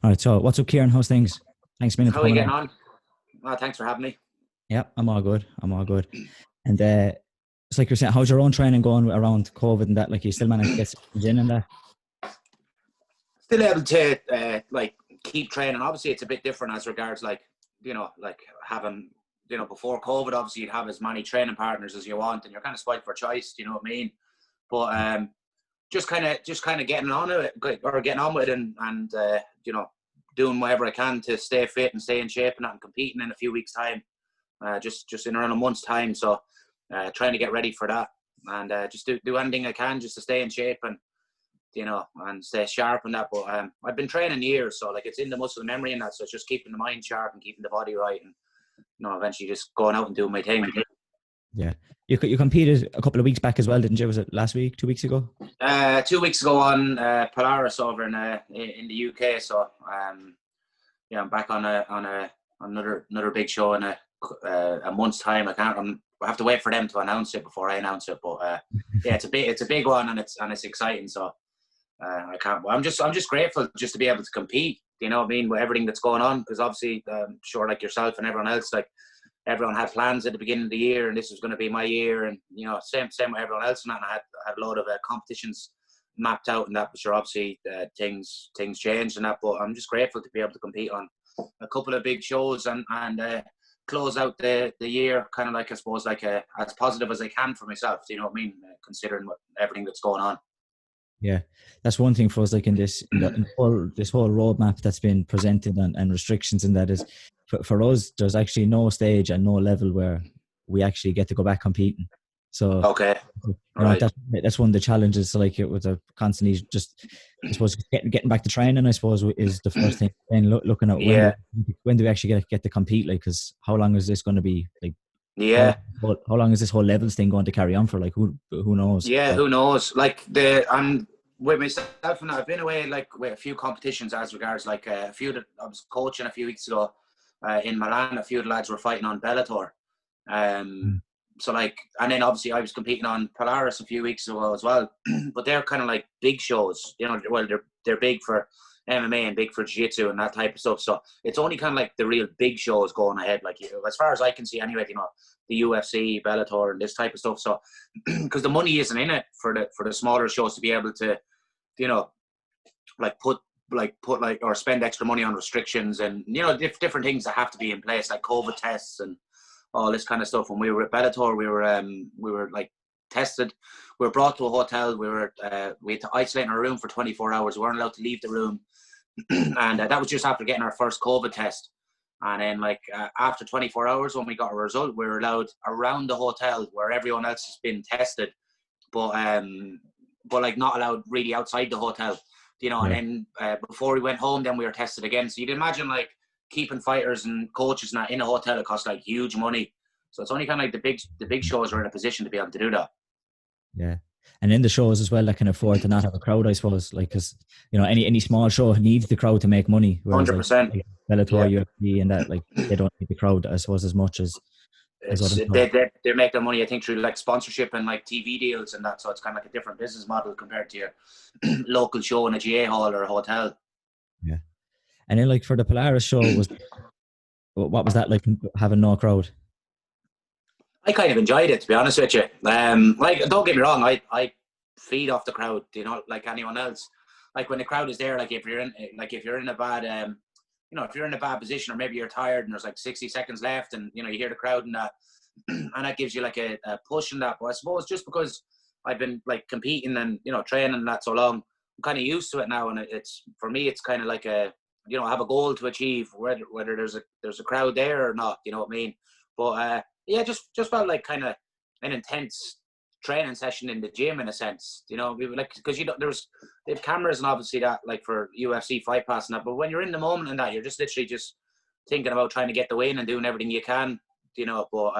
All right, so what's up, Kieran? How's things? Thanks a minute for How are you coming getting on. on? Thanks for having me. Yeah, I'm all good. I'm all good. And it's like you're saying, how's your own training going around COVID and that? Like, you still managed to get some in and that? Still able to like keep training. Obviously, it's a bit different as regards like like having before COVID. Obviously, you'd have as many training partners as you want, and you're kind of spoiled for choice. Do you know what I mean? But just kind of getting on it or getting on with it, and doing whatever I can to stay fit and stay in shape and not competing in a few weeks' time. Just in around a month's time. So trying to get ready for that and just do anything I can just to stay in shape and and stay sharp and that. But I've been training years, so like it's in the muscle memory and that. So it's just keeping the mind sharp and keeping the body right, and eventually just going out and doing my thing. Yeah. You competed a couple of weeks back as well, didn't you? Was it last week, 2 weeks ago? 2 weeks ago on Polaris over in the UK. So I'm back on another big show in a month's time. I have to wait for them to announce it before I announce it. But yeah, it's a big one, and it's exciting. So I can't. I'm just grateful just to be able to compete. You know what I mean, with everything that's going on, because obviously, sure, like yourself and everyone else, like everyone had plans at the beginning of the year, and this was going to be my year, and same with everyone else, and that. And I had a lot of competitions mapped out, and that. But sure, obviously, things changed and that. But I'm just grateful to be able to compete on a couple of big shows and close out the year kind of like, I suppose, like as positive as I can for myself. Do you know what I mean? Considering everything that's going on. Yeah, that's one thing for us. Like in this whole roadmap that's been presented and restrictions, and that is for us. There's actually no stage and no level where we actually get to go back competing. So, Okay, right. that's one of the challenges. So like it was a constantly just, I suppose, getting back to training, I suppose, is the first thing. And looking at Yeah, when do we actually get to compete? Like, because how long is this going to be? Like, yeah, how long is this whole levels thing going to carry on for? Like, who knows? yeah. So, Who knows? Like I'm with myself, and I've been away like with a few competitions as regards like a few that I was coaching a few weeks ago in Milan. A few of the lads were fighting on Bellator. Um, mm, so like, and then obviously I was competing on Polaris a few weeks ago as well. But they're kind of like big shows, Well, they're big for MMA and big for Jiu-Jitsu and that type of stuff. So it's only kind of like the real big shows going ahead, like as far as I can see anyway. The UFC, Bellator, and this type of stuff. So because the money isn't in it for the smaller shows to be able to, you know, like put like or spend extra money on restrictions and different things that have to be in place, like COVID tests and all this kind of stuff. When we were at Bellator, we were like tested. We were brought to a hotel. We had to isolate in our room for 24 hours. We weren't allowed to leave the room, and that was just after getting our first COVID test. And then, like after 24 hours, when we got a result, we were allowed around the hotel where everyone else has been tested, but like not allowed really outside the hotel. And yeah. then before we went home, then we were tested again. So you'd imagine like keeping fighters and coaches not in a hotel, it costs like huge money. So it's only kind of like the big shows are in a position to be able to do that. Yeah. And in the shows as well that can afford to not have a crowd, I suppose, like, because any small show needs the crowd to make money, whereas 100%. like Bellator, Yeah. UFC, and that, like, they don't need the crowd, I suppose, as much as It's other stuff. they make their money, I think, through like sponsorship and like TV deals and that. So it's kind of like a different business model compared to your local show in a GA hall or a hotel. Yeah. And then, like, for the Polaris show, what was that like, having no crowd? I kind of enjoyed it, to be honest with you. Like, don't get me wrong, I feed off the crowd, like anyone else. Like when the crowd is there, like if you're in a bad, if you're in a bad position, or maybe you're tired and there's like 60 seconds left, and you hear the crowd and that, and that gives you like a push in that. But I suppose just because I've been like competing and training and that so long, I'm kind of used to it now, and it's for me, it's kind of like I have a goal to achieve, whether there's a crowd there or not. You know what I mean? But yeah, just felt like kind of an intense training session in the gym in a sense. We were like, because they have cameras and obviously that, like for UFC Fight Pass and that. But when you're in the moment and that, you're just literally just thinking about trying to get the win and doing everything you can. But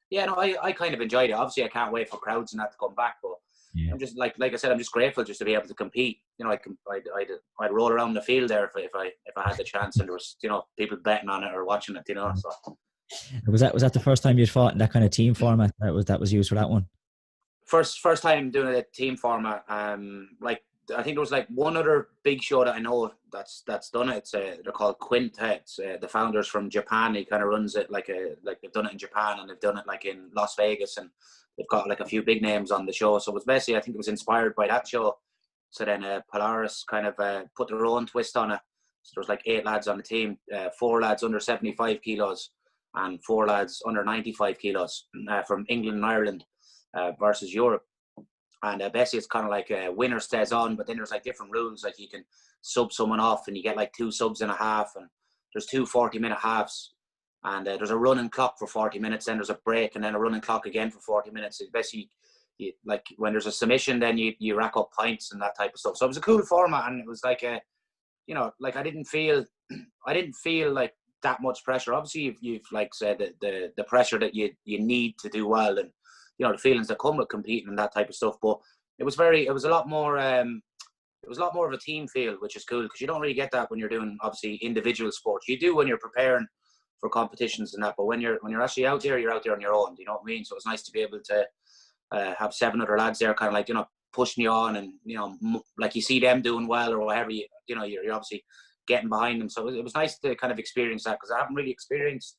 yeah, no, I kind of enjoyed it. Obviously, I can't wait for crowds and that to come back. But Yeah. I'm just like I said, I'm just grateful just to be able to compete. I'd roll around the field there if I had the chance, and there was people betting on it or watching it. So. Was that the first time you'd fought in that kind of team format that was used for that one? First time doing a team format. Like I think there was like one other big show that I know that's done it. They're called Quint. It's the founders from Japan. He kind of runs it like they've done it in Japan, and they've done it like in Las Vegas, and they've got like a few big names on the show. So it was basically, I think it was inspired by that show. So then Polaris kind of put their own twist on it. So there was like 8 lads on the team, 4 lads under 75 kilos and 4 lads under 95 kilos from England and Ireland versus Europe. And basically it's kind of like a winner stays on, but then there's like different rules. Like you can sub someone off and you get like 2 subs and a half, and there's 2 40-minute halves. And there's a running clock for 40 minutes, then there's a break, and then a running clock again for 40 minutes. It's basically, like when there's a submission, then you rack up points and that type of stuff. So it was a cool format, and it was like a, you know, like I didn't feel like that much pressure. Obviously, you've like said the pressure that you need to do well, and you know the feelings that come with competing and that type of stuff. But it was a lot more of a team feel, which is cool, because you don't really get that when you're doing obviously individual sports. You do when you're preparing for competitions and that, but when you're actually out there, you're out there on your own. Do you know what I mean? So it's nice to be able to have 7 other lads there, kind of like, you know, pushing you on, and you know, like you see them doing well or whatever, you know, you're obviously getting behind them. So it was nice to kind of experience that, because I haven't really experienced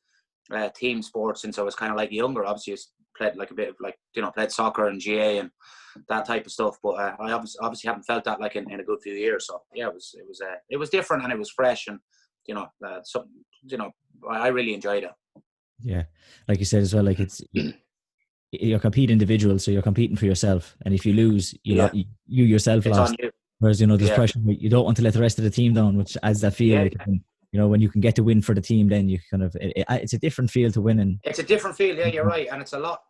team sports since I was kind of like younger. Obviously, I played like a bit of like, you know, played soccer and GA and that type of stuff, but I obviously haven't felt that like in a good few years. So yeah, it was different, and it was fresh, and you know, something, you know, I really enjoyed it. Yeah, like you said as well, like you're competing individual, so you're competing for yourself, and if you lose, you yourself it's lost. On you. Whereas, you know, there's pressure. You don't want to let the rest of the team down, which adds that feel. Yeah, like, you know, when you can get to win for the team, then you kind of it's a different feel to winning. It's a different feel. Yeah, you're right, and it's a lot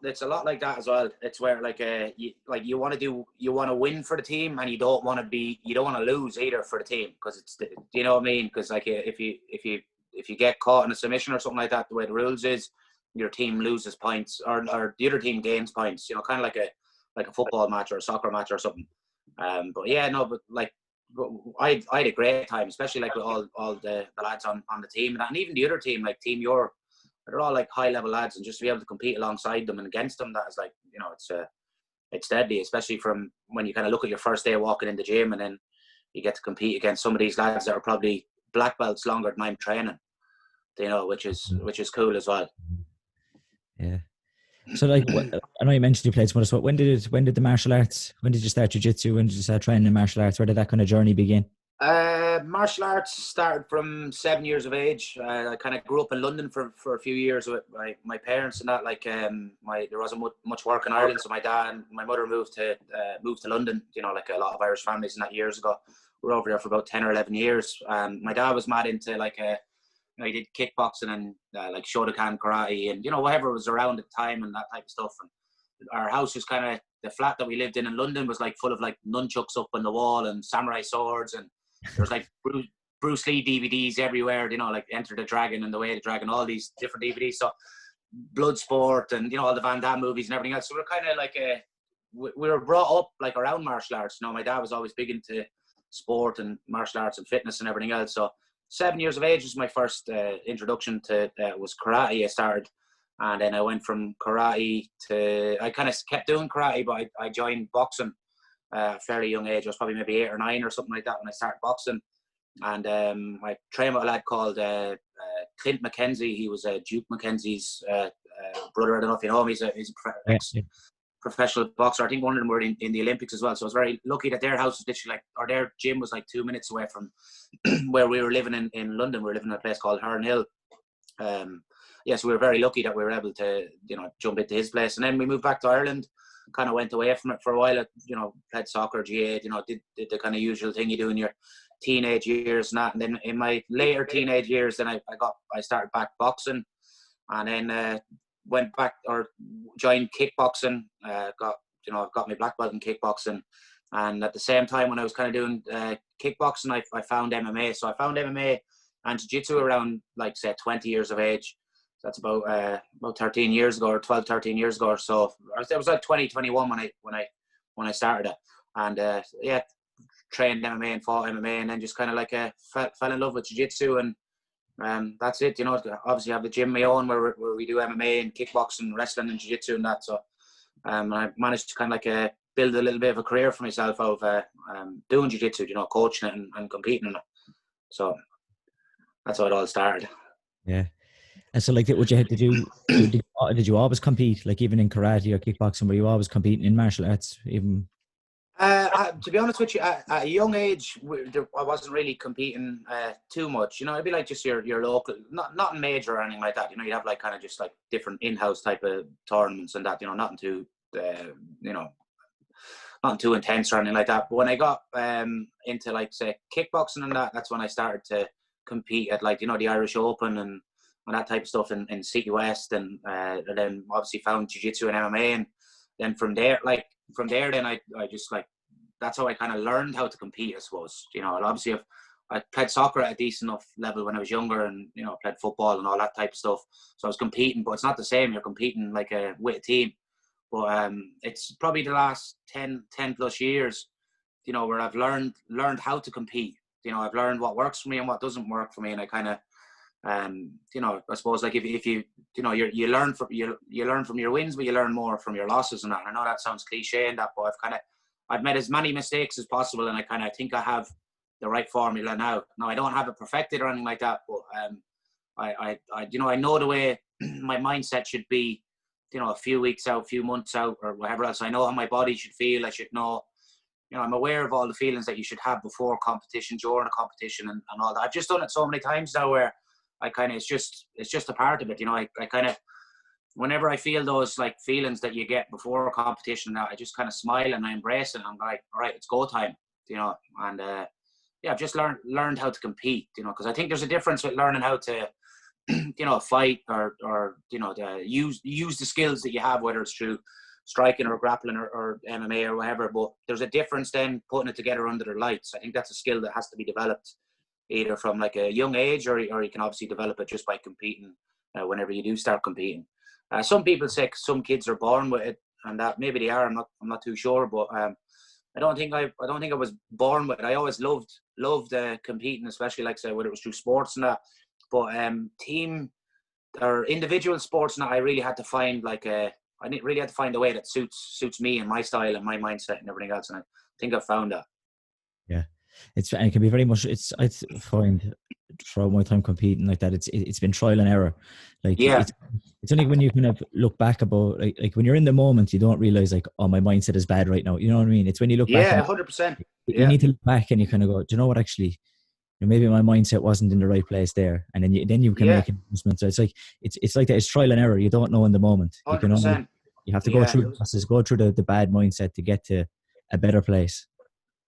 like that as well. It's where like you want to win for the team, and you don't want to lose either for the team, because it's you know what I mean? Because like if you get caught in a submission or something like that, the way the rules is, your team loses points, or the other team gains points. You know, kind of like a football match or a soccer match or something. But yeah, no, but like I had a great time, especially like with all the lads on the team, and even the other team, like Team Europe. They're all like high level lads, and just to be able to compete alongside them and against them, that is like, you know, it's deadly, especially from when you kind of look at your first day walking in the gym, and then you get to compete against some of these lads that are probably black belts longer than I'm training, you know, which is cool as well. Yeah. So like, I know you mentioned you played some other sport. When did the martial arts? When did you start jiu-jitsu? When did you start training in martial arts? Where did that kind of journey begin? Martial arts started from 7 years of age. I kind of grew up in London for a few years with my parents and that. Like there wasn't much work in Ireland, so my dad and my mother moved to London. You know, like a lot of Irish families in that years ago. We were over there for about 10 or 11 years. My dad was mad into like you know, he did kickboxing and like Shotokan karate and, you know, whatever was around at the time and that type of stuff. And our house was kind of, the flat that we lived in London was like full of like nunchucks up on the wall and samurai swords, and there was like Bruce Lee DVDs everywhere, you know, like Enter the Dragon and The Way of the Dragon, all these different DVDs. So Bloodsport and, you know, all the Van Damme movies and everything else. So we're kind of like we were brought up like around martial arts. You know, my dad was always big into sport and martial arts and fitness and everything else. So 7 years of age was my first introduction to was karate. I started, and then I went from karate to, I kind of kept doing karate, but I joined boxing at a fairly young age. I was probably maybe 8 or 9 or something like that when I started boxing. And I trained with a lad called Clint McKenzie. He was Duke McKenzie's brother. I don't know if you know him. He's a professional boxer. I think one of them were in the Olympics as well. So I was very lucky that their house was literally like, or their gym was like 2 minutes away from where we were living in London. We were living in a place called Herne Hill. So we were very lucky that we were able to, you know, jump into his place. And then we moved back to Ireland, kind of went away from it for a while. You know, played soccer, GA, you know, did the kind of usual thing you do in your teenage years and that. And then in my later teenage years, then I started back boxing, and then went back or joined kickboxing. Got my black belt in kickboxing, and at the same time when I was kind of doing kickboxing, I found MMA. So I found MMA and jiu-jitsu around like say 20 years of age. So that's about 13 years ago, or 12, 13 years ago or so. It was like 2021 when I started it, and trained MMA and fought MMA, and then just kind of like fell in love with jiu-jitsu, and that's it. You know, obviously I have the gym my own where we do MMA and kickboxing, wrestling and jiu-jitsu and that. So I managed to kind of like build a little bit of a career for myself of doing jiu-jitsu, you know, coaching it and competing in it. So that's how it all started. Yeah. And so, like, what you had to do, did you always compete, like even in karate or kickboxing, were you always competing in martial arts, even? To be honest with you, at a young age, I wasn't really competing too much. You know, it'd be like just your local, not major or anything like that. You know, you'd have like kind of just like different in-house type of tournaments and that. You know, nothing too, you know, nothing too intense or anything like that. But when I got into like say kickboxing and that's when I started to compete at like, you know, the Irish Open and that type of stuff in City West, and then obviously found Jiu-Jitsu and MMA, and then from there then I just like, that's how I kind of learned how to compete, I suppose. You know, and obviously I played soccer at a decent enough level when I was younger, and you know, played football and all that type of stuff. So I was competing, but it's not the same. You're competing like with a team. But it's probably the last 10 plus years, you know, where I've learned how to compete. You know, I've learned what works for me and what doesn't work for me, and I kind of, you know, I suppose like if you you learn from your wins, but you learn more from your losses and that. I know that sounds cliche and that, but I've made as many mistakes as possible, and I kind of think I have the right formula now. Now I don't have it perfected or anything like that, but I you know, I know the way my mindset should be. You know, a few weeks out, a few months out, or whatever else. I know how my body should feel. I should know, you know, I'm aware of all the feelings that you should have before competition, during a competition, and all that. I've just done it so many times now where I kind of, it's just a part of it. You know, I kind of, whenever I feel those like feelings that you get before a competition, I just kind of smile and I embrace it. And I'm like, all right, it's go time, you know. And yeah, I've just learned how to compete, you know, because I think there's a difference with learning how to, you know, fight or you know, use the skills that you have, whether it's through striking or grappling or MMA or whatever. But there's a difference then putting it together under the lights. I think that's a skill that has to be developed either from like a young age, or you can obviously develop it just by competing whenever you do start competing. Some people say some kids are born with it, and that maybe they are. I'm not too sure, but I don't think I was born with it. I always loved competing, especially like say whether it was through sports and that. But team or individual sports, now I really had to find like I really had to find a way that suits me and my style and my mindset and everything else. And I think I've found that. Yeah, it can be very much. I find throughout my time competing like that, it's been trial and error. Like Yeah. it's only when you kind of look back about like when you're in the moment, you don't realize like, oh, my mindset is bad right now. You know what I mean? It's when you look back. Yeah, 100%. You need to look back and you kind of go, do you know what, actually, maybe my mindset wasn't in the right place there, and then you can make adjustments. So it's like like that. It's trial and error. You don't know in the moment. 100%. You have to go through the process, go through the bad mindset to get to a better place.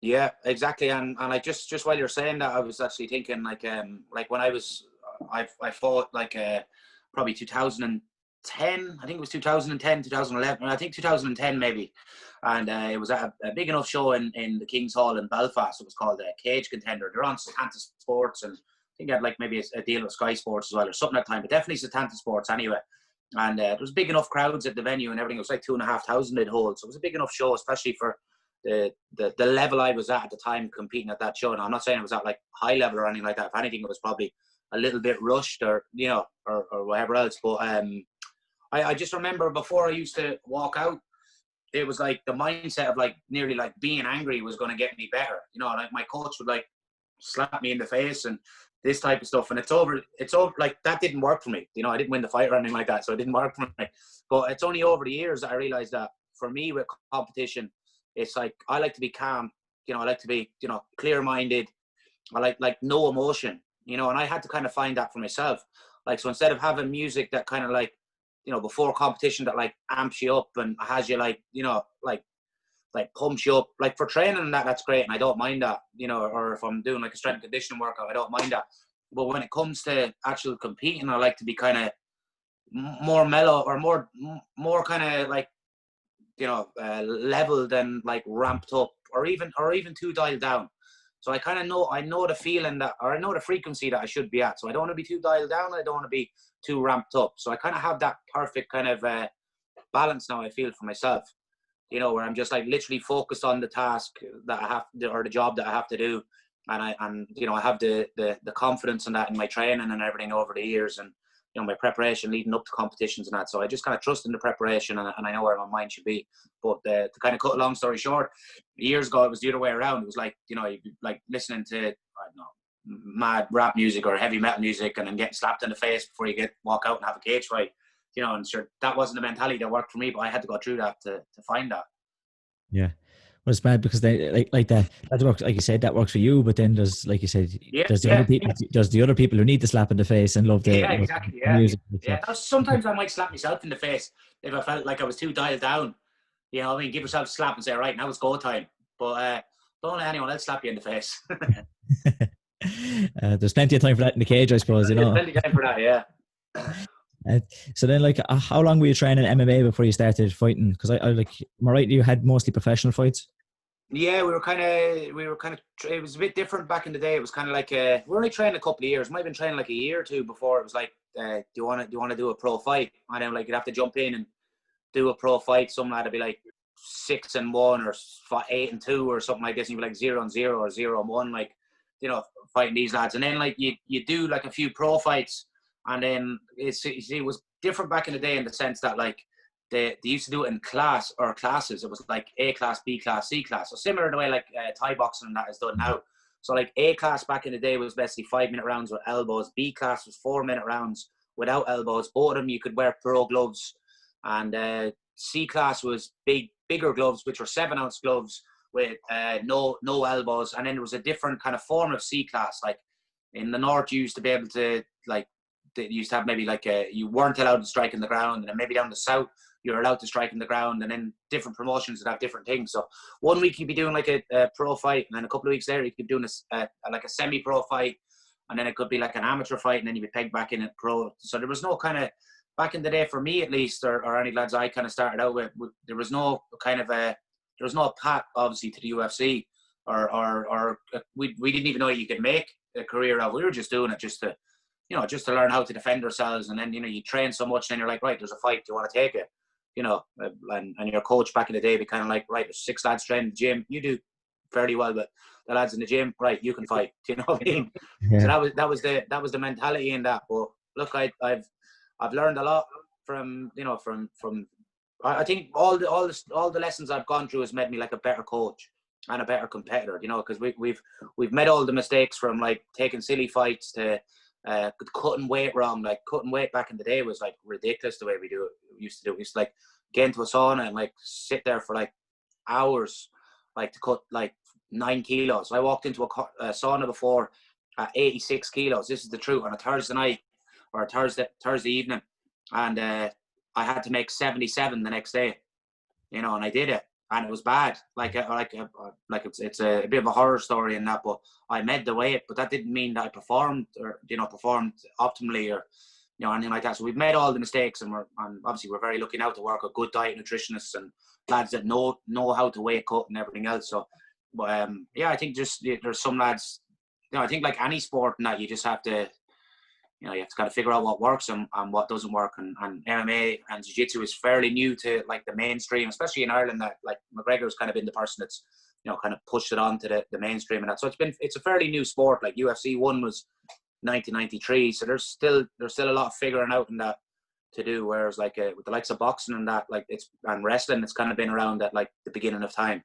Yeah, exactly. And I just while you're saying that, I was actually thinking like when I fought like probably 2010. I think it was 2010, 2011. I think 2010 maybe. And it was at a big enough show in the King's Hall in Belfast. It was called Cage Contender. They're on Satanta Sports, and I think they had like maybe a deal with Sky Sports as well or something at the time, but definitely Satanta Sports anyway. And there was big enough crowds at the venue and everything. It was like 2,500 they'd hold. So it was a big enough show, especially for the level I was at the time competing at that show. And I'm not saying it was at like high level or anything like that. If anything, it was probably a little bit rushed or, you know, or whatever else. But I just remember before I used to walk out, it was like the mindset of like nearly like being angry was going to get me better. You know, like my coach would like slap me in the face and this type of stuff. And it's over. Like that didn't work for me. You know, I didn't win the fight or anything like that. So it didn't work for me. But it's only over the years that I realized that for me with competition, it's like, I like to be calm. You know, I like to be, you know, clear-minded. I like no emotion, you know, and I had to kind of find that for myself. Like, so instead of having music that kind of like, you know, before competition that like amps you up and has you like, you know, like pumps you up, like for training and that's great. And I don't mind that, you know, or if I'm doing like a strength and conditioning workout, I don't mind that. But when it comes to actual competing, I like to be kind of more mellow or more kind of like, you know, leveled and like ramped up or even too dialed down. So I kind of I know the feeling that, or I know the frequency that I should be at. So I don't want to be too dialed down. I don't want to be too ramped up. So I kind of have that perfect kind of balance now, I feel, for myself, you know, where I'm just like literally focused on the task that I have to, or the job that I have to do. And you know, I have the confidence in that in my training and everything over the years, and, you know, my preparation leading up to competitions and that. So I just kind of trust in the preparation, and I know where my mind should be. But to kind of cut a long story short, years ago, it was the other way around. It was like, you know, you'd be like listening to, I don't know, mad rap music or heavy metal music and then getting slapped in the face before you walk out and have a cage fight. You know, and sure, that wasn't the mentality that worked for me, but I had to go through that to find that. Yeah. Well, it's bad because they like that works, like you said, that works for you, but then there's, like you said, there's the other people, there's the other people who need the slap in the face and love the, exactly, the music. Yeah. Sometimes I might slap myself in the face if I felt like I was too dialed down. You know what I mean? Give yourself a slap and say, right, now it's go time. But don't let anyone else slap you in the face. There's plenty of time for that in the cage, I suppose, you know. There's plenty of time for that, yeah. So then, like, how long were you training MMA before you started fighting? Because I like, am I right? You had mostly professional fights. Yeah, we were kind of. It was a bit different back in the day. It was kind of like we were only training a couple of years. Might have been training like a year or two before it was like, do you want to do a pro fight? And then like you'd have to jump in and do a pro fight. Some lad would be like 6-1 or 8-2 or something like this. And you'd be like 0-0 or 0-1, like, you know, fighting these lads. And then like you do like a few pro fights. And then it was different back in the day in the sense that like they used to do it in classes. It was like A class, B class, C class. So similar to the way like Thai boxing and that is done now. So like A class back in the day was basically 5-minute rounds with elbows. B class was 4-minute rounds without elbows. Both of them you could wear pro gloves. And C class was bigger gloves, which were 7-ounce gloves with no elbows. And then there was a different kind of form of C class. Like in the north, you used to be able to like. They used to have maybe like you weren't allowed to strike in the ground, and then maybe down the south you're allowed to strike in the ground, and then different promotions would have different things. So 1 week you'd be doing like a pro fight, and then a couple of weeks later you could be doing like a semi-pro fight, and then it could be like an amateur fight, and then you'd be pegged back in at pro. So there was no kind of, back in the day for me at least, or any lads I kind of started out with, there was no kind of there was no path obviously to the UFC, or we didn't even know you could make a career of. We were just doing it just to learn how to defend ourselves. And then, you know, you train so much, then you're like, right, there's a fight, do you want to take it? You know, and your coach back in the day be kind of like, right, there's 6 lads training in the gym, you do fairly well, but the lads in the gym, right, you can fight. Do you know what I mean? Yeah. So that was the mentality in that. But look, I've learned a lot from, you know, from I think all the lessons I've gone through has made me like a better coach and a better competitor, you know, because we've made all the mistakes from like taking silly fights to cutting weight wrong. Like cutting weight back in the day was like ridiculous the way we used to do it. We used to like get into a sauna and like sit there for like hours, like to cut like 9 kilos. I walked into a sauna before at 86 kilos. This is the truth, on a Thursday night or a Thursday evening, and I had to make 77 the next day, you know, and I did it. And it was bad. It's a bit of a horror story in that, but I made the weight, but that didn't mean that I performed optimally or, you know, anything like that. So we've made all the mistakes, and obviously we're very lucky now to work with good diet nutritionists and lads that know how to weight cut and everything else. So, but yeah, I think just there's some lads, you know, I think like any sport and that you just have to, you know, you have to kind of figure out what works and what doesn't work. And MMA and Jiu-Jitsu is fairly new to like the mainstream, especially in Ireland. That like McGregor's kind of been the person that's, you know, kind of pushed it on to the mainstream and that. So it's a fairly new sport. Like UFC 1 was 1993, so there's still a lot of figuring out in that to do. Whereas like with the likes of boxing and that, like and wrestling, it's kind of been around at like the beginning of time.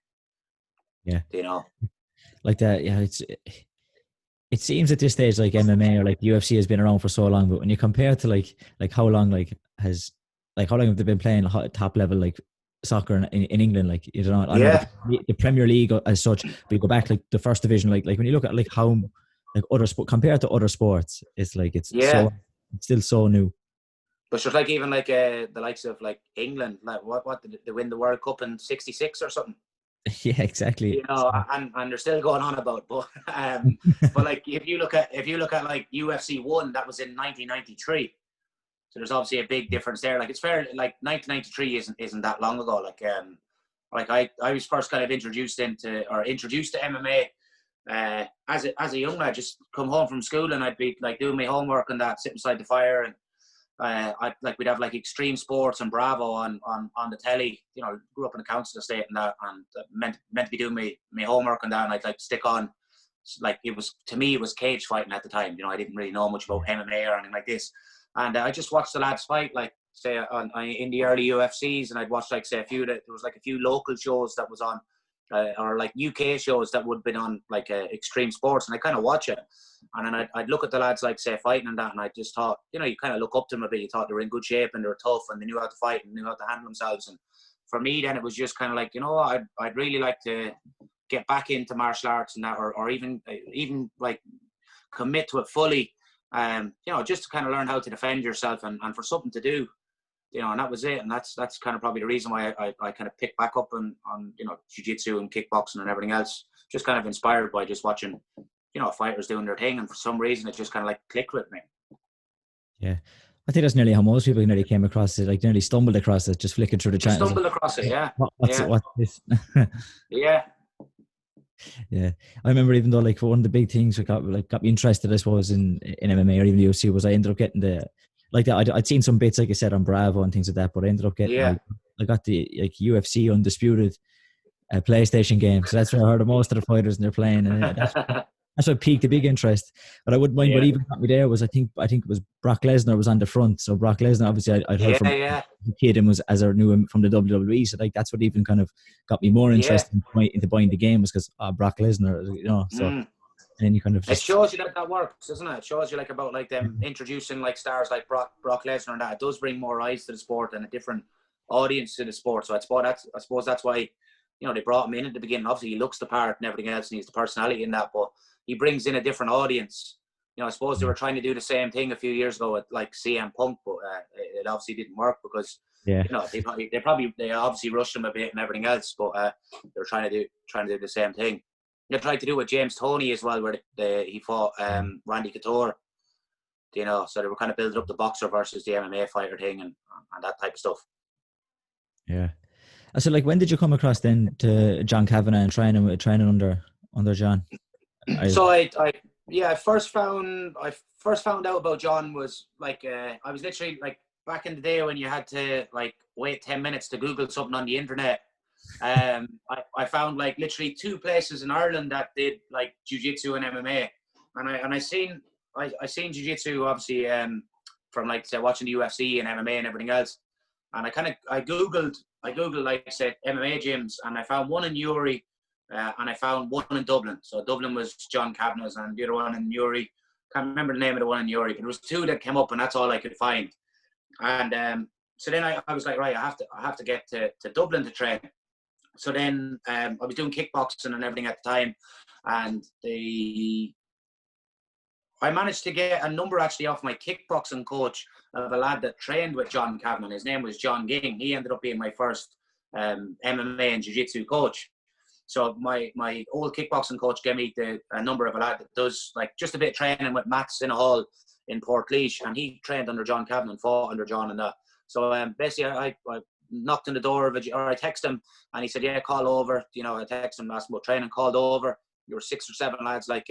Yeah, you know, like that. Yeah, it seems at this stage like MMA or like UFC has been around for so long, but when you compare to like how long how long have they been playing top level like soccer in England? Like, you know, I know the Premier League as such, but you go back like the first division, like when you look at like how like other sport compared to other sports, it's like it's still so new. But just like even like the likes of like England, like what did they win the World Cup in '66 or something? Yeah, exactly. You know, and they're still going on about, but but like if you look at like UFC 1, that was in 1993. So there's obviously a big difference there. Like it's fair, like 1993 isn't that long ago. Like I was first kind of introduced to MMA as a young lad. Just come home from school and I'd be like doing my homework and that, sit beside the fire, and we'd have like Extreme Sports and Bravo on the telly. You know, grew up in a council estate and that, and meant to be doing my homework and that, and I'd like stick on, like it was cage fighting at the time. You know, I didn't really know much about MMA or anything like this, and I just watched the lads fight, like say in the early UFCs, and I'd watch like say there was like a few local shows that was on or like UK shows that would have been on like extreme sports, and I kind of watch it, and then I'd look at the lads like say fighting and that, and I just thought, you know, you kind of look up to them a bit. You thought they were in good shape and they were tough and they knew how to fight and knew how to handle themselves. And for me, then it was just kind of like, you know, I'd really like to get back into martial arts and that, or even like commit to it fully. You know, just to kind of learn how to defend yourself and for something to do. You know, and that was it. And that's kind of probably the reason why I kind of picked back up on you know, jiu-jitsu and kickboxing and everything else. Just kind of inspired by just watching, you know, fighters doing their thing. And for some reason, it just kind of like clicked with me. Yeah. I think that's nearly how most people nearly came across it, like nearly stumbled across it, just flicking through the channels. Stumbled across it, yeah. What's this? Yeah. Yeah, I remember even though like one of the big things that got me interested, I suppose, in MMA or even UFC was I ended up getting I'd seen some bits, like I said, on Bravo and things like that, but I ended up getting I got the like UFC Undisputed PlayStation game, so that's where I heard of most of the fighters and they're playing, and that's what piqued the big interest. But I wouldn't mind. What even got me there was I think it was Brock Lesnar was on the front. So Brock Lesnar, obviously, I'd heard from the kid and was as I knew him from the WWE. So like that's what even kind of got me more interested into buying the game, was because Brock Lesnar, you know. So and then you kind of it shows you that works, doesn't it? It shows you like about like them introducing like stars like Brock Lesnar and that. It does bring more eyes to the sport and a different audience to the sport. So I suppose that's why, you know, they brought him in at the beginning. Obviously, he looks the part and everything else, and he's the personality in that, but he brings in a different audience. You know, I suppose they were trying to do the same thing a few years ago with like CM Punk, but it obviously didn't work because you know, they obviously rushed him a bit and everything else, but they were trying to do the same thing. They tried to do it with James Toney as well, where he fought Randy Couture. You know, so they were kind of building up the boxer versus the MMA fighter thing and that type of stuff. Yeah. So, like, when did you come across then to John Kavanagh and training under John? So I first found out about John was like I was literally like back in the day when you had to like wait 10 minutes to Google something on the internet. I found like literally 2 places in Ireland that did like jiu-jitsu and MMA, and I seen jiu-jitsu obviously from like say watching the UFC and MMA and everything else, and I googled like I said MMA gyms, and I found one in Newry. And I found one in Dublin. So Dublin was John Kavanagh's, and the other one in Newry, can't remember the name of the one in Newry, but there was 2 that came up, and that's all I could find. And so then I was like, right, I have to get to Dublin to train. So then I was doing kickboxing and everything at the time, and I managed to get a number actually off my kickboxing coach of a lad that trained with John Kavanagh. His name was John Ging. He ended up being my first MMA and jiu-jitsu coach. So my old kickboxing coach gave me a number of a lad that does like just a bit of training with Max in a hall in Portlaoise, and he trained under John Kavanagh and fought under John and that. So basically I knocked on the door of I texted him, and he said, yeah, call over. You know, I texted him, asked him about training, called over. There were 6 or 7 lads like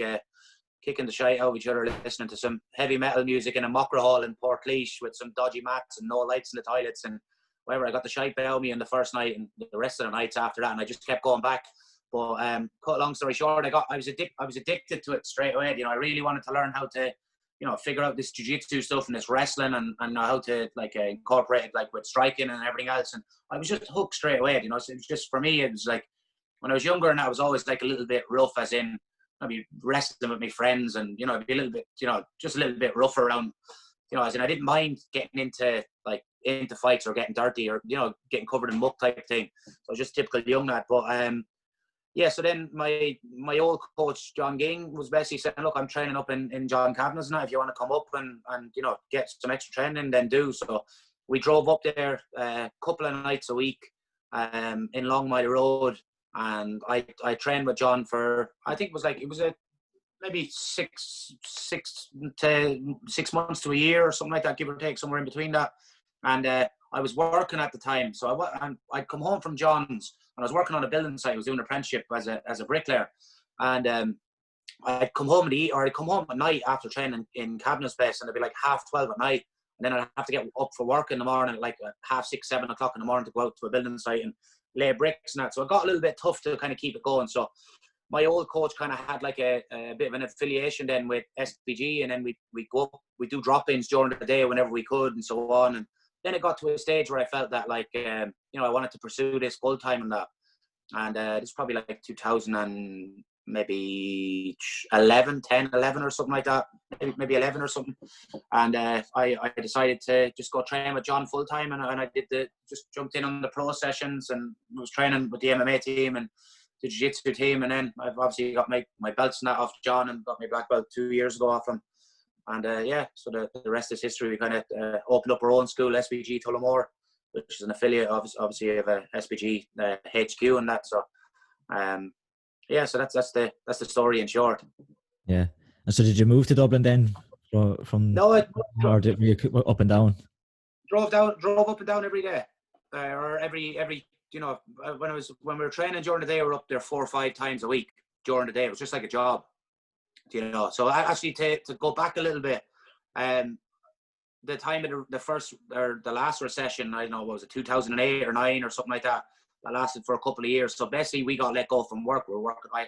kicking the shite out of each other, listening to some heavy metal music in a mocker hall in Portlaoise with some dodgy mats and no lights in the toilets and whatever. I got the shite behind me in the first night and the rest of the nights after that, and I just kept going back. But cut a long story short, I was addicted to it straight away. You know, I really wanted to learn how to, you know, figure out this jiu-jitsu stuff and this wrestling and know how to like incorporate it like with striking and everything else. And I was just hooked straight away. You know, so it was just, for me, it was like when I was younger and I was always like a little bit rough, as in I'd be wrestling with my friends and, you know, I'd be a little bit, you know, just a little bit rougher around, you know, as in I didn't mind getting into fights or getting dirty or, you know, getting covered in muck type thing. So I was just a typical young lad. But yeah, so then my old coach, John Ging, was basically saying, look, I'm training up in John Kavanagh's now. If you want to come up and you know, get some extra training, then do. So we drove up there a couple of nights a week in Longmire Road. And I trained with John for, I think it was maybe 6 months to a year or something like that, give or take, somewhere in between that. And I was working at the time. So I'd come home from John's, and I was working on a building site. I was doing an apprenticeship as a bricklayer, and I'd come home at night after training in Kavanagh's place, and it'd be like 12:30 at night, and then I'd have to get up for work in the morning at like 6:30, 7 o'clock in the morning to go out to a building site and lay bricks and that. So it got a little bit tough to kind of keep it going. So my old coach kind of had like a bit of an affiliation then with SBG, and then we go up, we do drop-ins during the day whenever we could and so on. And then it got to a stage where I felt that like, you know, I wanted to pursue this full time and that. and this is probably like 2000 and maybe 11 or something like that, maybe 11 or something. And I decided to just go train with John full time, and I just jumped in on the pro sessions and was training with the MMA team and the jiu-jitsu team. And then I've obviously got my belts and that off John, and got my black belt 2 years ago off him. And so the rest is history. We kind of opened up our own school, SBG Tullamore, which is an affiliate obviously of SBG HQ and that. So so that's the story in short. Yeah. And so did you move to Dublin then from no, or did you up and down? Drove up and down every day, or every when we were training during the day, we were up there 4 or 5 times a week during the day. It was just like a job, So I actually to go back a little bit, the time of the first or the last recession, I don't know, what was it, 2008 or 9 or something like that. That lasted for a couple of years. So basically, we got let go from work. I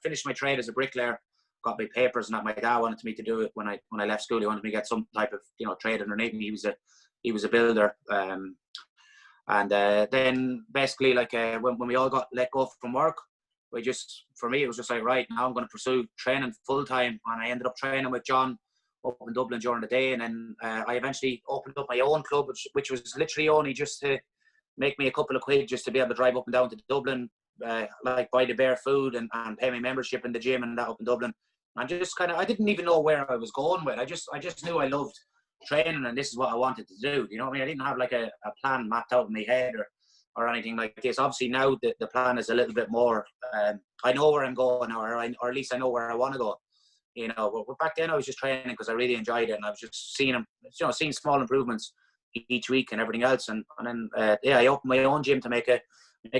finished my trade as a bricklayer, got my papers, and that my dad wanted me to do it when I left school. He wanted me to get some type of trade underneath me. He was a builder, then basically when we all got let go from work, for me it was just like, right, now I'm going to pursue training full time, and I ended up training with John up in Dublin during the day, and then I eventually opened up my own club, which was literally only just to make me a couple of quid just to be able to drive up and down to Dublin, buy the bare food and pay my membership in the gym and that up in Dublin. And just I didn't even know where I was going with. I just knew I loved training, and this is what I wanted to do. You know what I mean? I didn't have like a plan mapped out in my head or anything like this. Obviously now the plan is a little bit more. I know where I'm going now, or at least I know where I want to go. But back then I was just training because I really enjoyed it, and I was just seeing small improvements each week and everything else. And then I opened my own gym to make a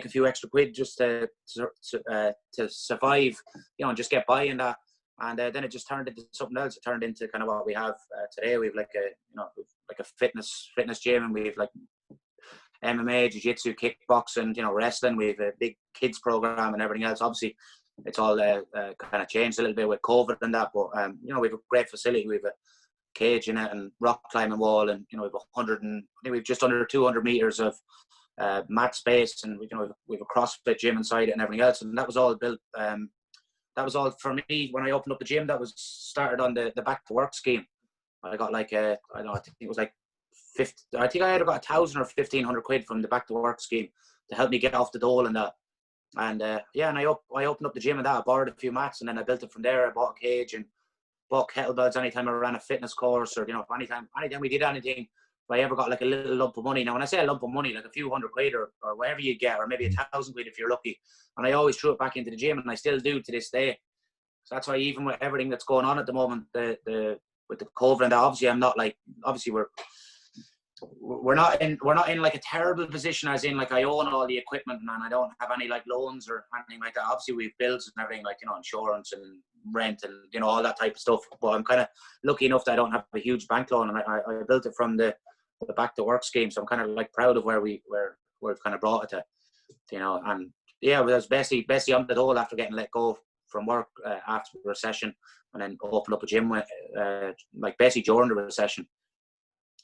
few extra quid just to survive, and just get by in that. And then it just turned into something else. It turned into kind of what we have today. We have like a fitness gym, and we have like MMA, jiu-jitsu, kickboxing, wrestling. We have a big kids program and everything else. Obviously, it's all kind of changed a little bit with COVID and that. But we have a great facility. We have a cage in it and rock climbing wall, and we have we've just under 200 meters of mat space, and we have a CrossFit gym inside it and everything else. And that was all built. That was all for me when I opened up the gym. That was started on the back to work scheme. I got I think it was like 50. I think I had about 1,000 or 1,500 quid from the back to work scheme to help me get off the dole and that. And and I opened up the gym and that. I borrowed a few mats, and then I built it from there. I bought a cage and bought kettlebells anytime I ran a fitness course, or anytime we did anything. If I ever got like a little lump of money. Now when I say a lump of money, like a few hundred quid or whatever you get, or maybe 1,000 quid if you're lucky, and I always threw it back into the gym, and I still do to this day. So that's why even with everything that's going on at the moment, with the COVID and that, obviously I'm not we're not in like a terrible position, as in like I own all the equipment and I don't have any like loans or anything like that. Obviously we've bills and everything, like insurance and rent and all that type of stuff, but I'm kind of lucky enough that I don't have a huge bank loan, and I built it from the back to work scheme. So I'm kind of like proud of where we've kind of brought it to, and yeah, it was basically on the dole after getting let go from work after the recession, and then opened up a gym basically during the recession.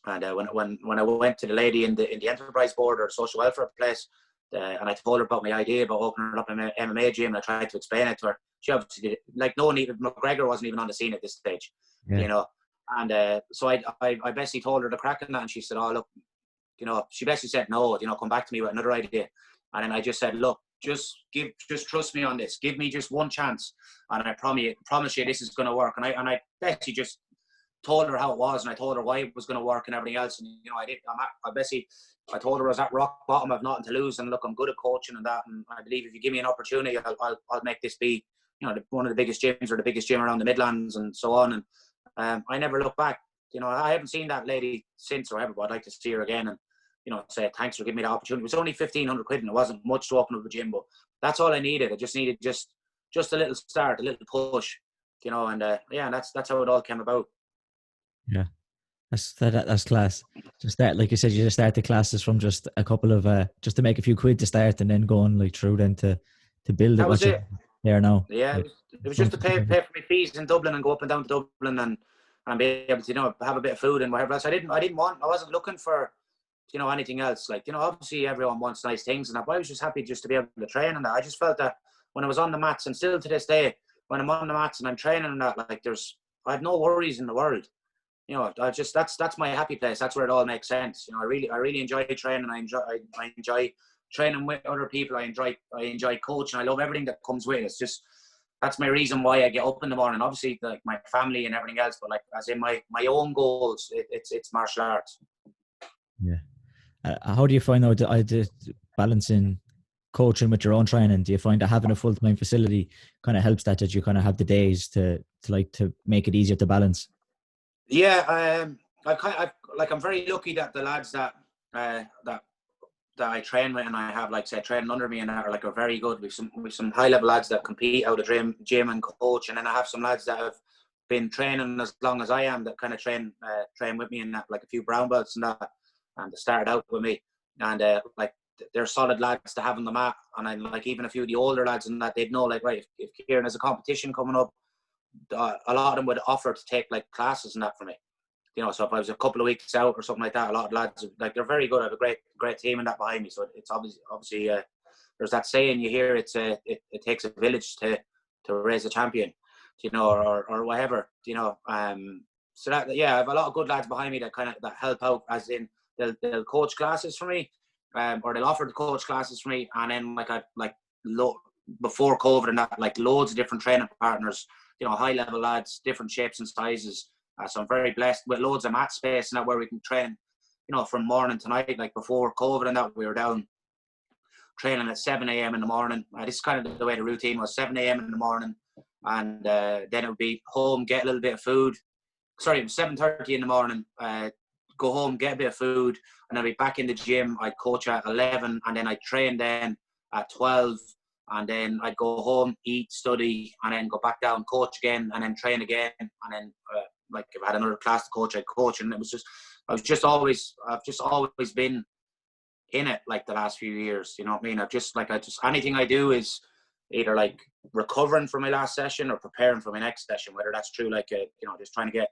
And when I went to the lady in the enterprise board or social welfare place, and I told her about my idea about opening up an MMA gym, and I tried to explain it to her, she obviously did, like no one, even McGregor wasn't even on the scene at this stage, And so I basically told her the crack in that, and she said, "Oh look, she basically said no, come back to me with another idea." And then I just said, "Look, just trust me on this. Give me just one chance, and I promise you this is going to work." And I basically just told her how it was, and I told her why it was going to work and everything else. And I told her I was at rock bottom, I've nothing to lose, and look, I'm good at coaching and that, and I believe if you give me an opportunity, I'll make this be one of the biggest gyms, or the biggest gym around the Midlands and so on. And I never look back. I haven't seen that lady since or ever, but I'd like to see her again and say thanks for giving me the opportunity. It was only 1,500 quid, and it wasn't much to open up a gym, but that's all I needed. I just needed just a little start, a little push, and that's how it all came about. Yeah, that's class. Just that, like you said, you just start the classes from just a couple of just to make a few quid to start, and then going like through then to build it. That was it. There now. Yeah, it was just to pay for my fees in Dublin and go up and down to Dublin and be able to have a bit of food and whatever else. I wasn't looking for you know, anything else. Like, you know, obviously everyone wants nice things and that, but I was just happy just to be able to train and that. I just felt that when I was on the mats, and still to this day, when I'm on the mats and I'm training and that, like I have no worries in the world. You know, that's my happy place. That's where it all makes sense. You know, I really enjoy training. I enjoy training with other people. I enjoy coaching. I love everything that comes with it. It's just, that's my reason why I get up in the morning. Obviously, like my family and everything else, but like as in my own goals, it's martial arts. Yeah. How do you find out balancing coaching with your own training? Do you find that having a full-time facility kind of helps that you kind of have the days to make it easier to balance? Yeah, I'm very lucky that the lads that I train with and I have, like, say, training under me and that are very good. We've some high level lads that compete out of gym and coach, and then I have some lads that have been training as long as I am that kind of train with me and that, like a few brown belts and that, and they started out with me, and like they're solid lads to have on the mat. And I like even a few of the older lads and that, they'd know, like, right, if Kieran has a competition coming up, a lot of them would offer to take like classes and that for me. You know, so if I was a couple of weeks out or something like that, a lot of lads, like, they're very good. I have a great team and that behind me. So it's obviously there's that saying you hear, it takes a village to raise a champion, you know, or whatever, you know. So that, yeah, I have a lot of good lads behind me that help out, as in they'll coach classes for me, or they'll offer to coach classes for me. And then before COVID and that, like loads of different training partners, you know, high level lads, different shapes and sizes. So I'm very blessed with loads of mat space and that, where we can train, you know, from morning to night. Like before COVID and that, we were down training at 7 a.m. in the morning. This is kind of the way the routine was: 7 a.m. in the morning, and then it would be home, get a little bit of food. Sorry, it was 7:30 in the morning. Go home, get a bit of food, and I'd be back in the gym. I'd coach at 11, and then I'd train then at 12, and then I'd go home, eat, study, and then go back down, coach again, and then train again, and then like if I had another class to coach, I'd coach. And I've just always been in it, like the last few years, you know what I mean? Anything I do is either like recovering from my last session or preparing for my next session, whether that's true, like, you know, just trying to get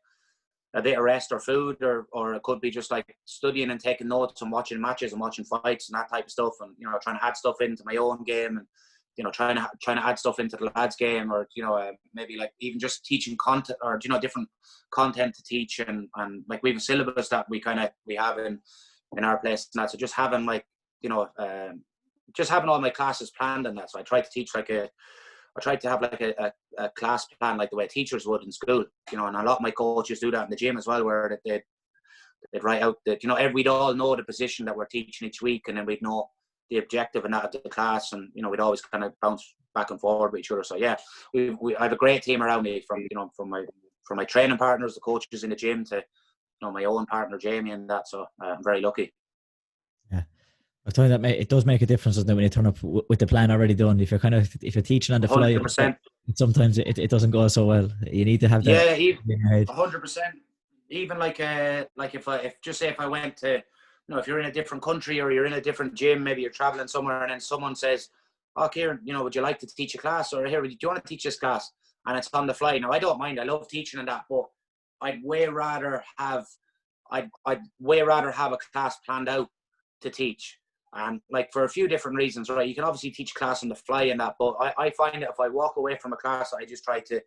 a bit of rest or food, or it could be just like studying and taking notes and watching matches and watching fights and that type of stuff, and, you know, trying to add stuff into my own game, and, you know, trying to add stuff into the lads' game, or, you know, maybe like even just teaching content, or, you know, different content to teach, and like we have a syllabus that we have in our place and that. So just having, like, you know, just having all my classes planned and that. So I try to teach I tried to have like a class plan like the way teachers would in school, you know, and a lot of my coaches do that in the gym as well, where they'd write out that, you know, we'd all know the position that we're teaching each week, and then we'd know the objective and that of the class, and, you know, we'd always kind of bounce back and forward with each other. So yeah, I have a great team around me, from my training partners, the coaches in the gym, to, you know, my own partner Jamie and that. So I'm very lucky. Yeah, I tell you that it does make a difference, doesn't it, when you turn up with the plan already done. If you're teaching on the fly, 100%. Sometimes it doesn't go so well. You need to have that. Yeah, 100%. Even like if I went to, you know, if you're in a different country or you're in a different gym, maybe you're traveling somewhere, and then someone says, "Oh, Kieran, you know, would you like to teach a class?" Or, "Here, do you want to teach this class?" And it's on the fly. Now, I don't mind. I love teaching and that, but I'd way rather have a class planned out to teach. And like, for a few different reasons, right? You can obviously teach class on the fly and that, but I find that if I walk away from a class that I just try to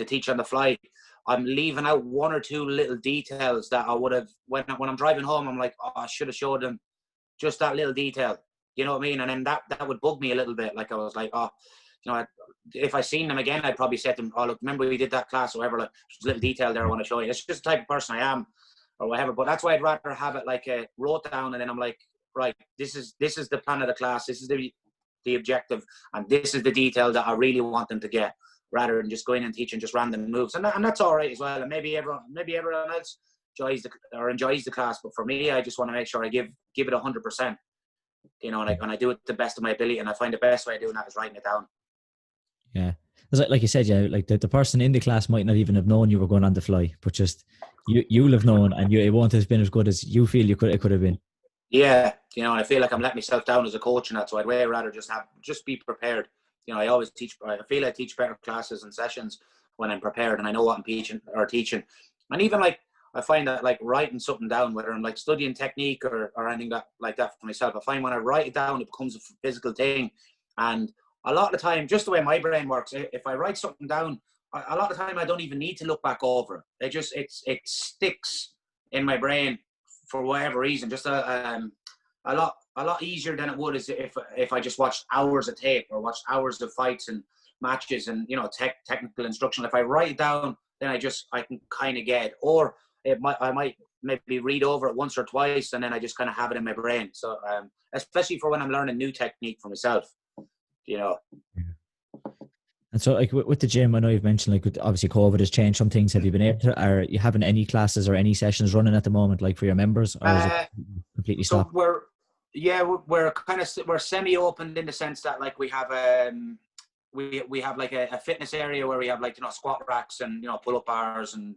teach on the fly, I'm leaving out one or two little details that I would have, when I'm driving home, I'm like, oh, I should have showed them just that little detail. You know what I mean? And then that would bug me a little bit. Like, I was like, oh, you know, if I seen them again, I'd probably say to them, "Oh, look, remember we did that class or whatever, like, there's a little detail there I want to show you." It's just the type of person I am, or whatever. But that's why I'd rather have it like wrote down, and then I'm like, right, this is the plan of the class, this is the objective, and this is the detail that I really want them to get, rather than just going and teaching just random moves. And that's all right as well. And maybe everyone else enjoys the class, but for me, I just want to make sure I give it 100%. You know, and I do it to the best of my ability, and I find the best way of doing that is writing it down. Yeah, like you said, yeah, like the person in the class might not even have known you were going on the fly, but just you'll have known, and it won't have been as good as you feel it could have been. Yeah, you know, I feel like I'm letting myself down as a coach, and that, so I'd way rather just be prepared. You know, I feel I teach better classes and sessions when I'm prepared and I know what I'm teaching. And even like, I find that like writing something down, whether I'm like studying technique or anything like that for myself, I find when I write it down, it becomes a physical thing. And a lot of the time, just the way my brain works, if I write something down, a lot of the time I don't even need to look back over it. It sticks in my brain for whatever reason, just a lot easier than it would as if I just watched hours of tape or watched hours of fights and matches and, you know, technical instruction. If I write it down, then I can kind of get it. Or I might maybe read over it once or twice, and then I just kind of have it in my brain. So especially for when I'm learning new technique for myself, you know. And so, like with the gym, I know you've mentioned, like, obviously COVID has changed some things. Have you been able to, are you having any classes or any sessions running at the moment, like for your members, or is it completely stopped? So we're semi-open in the sense that, like, we have we have like a fitness area where we have, like, you know, squat racks and, you know, pull-up bars and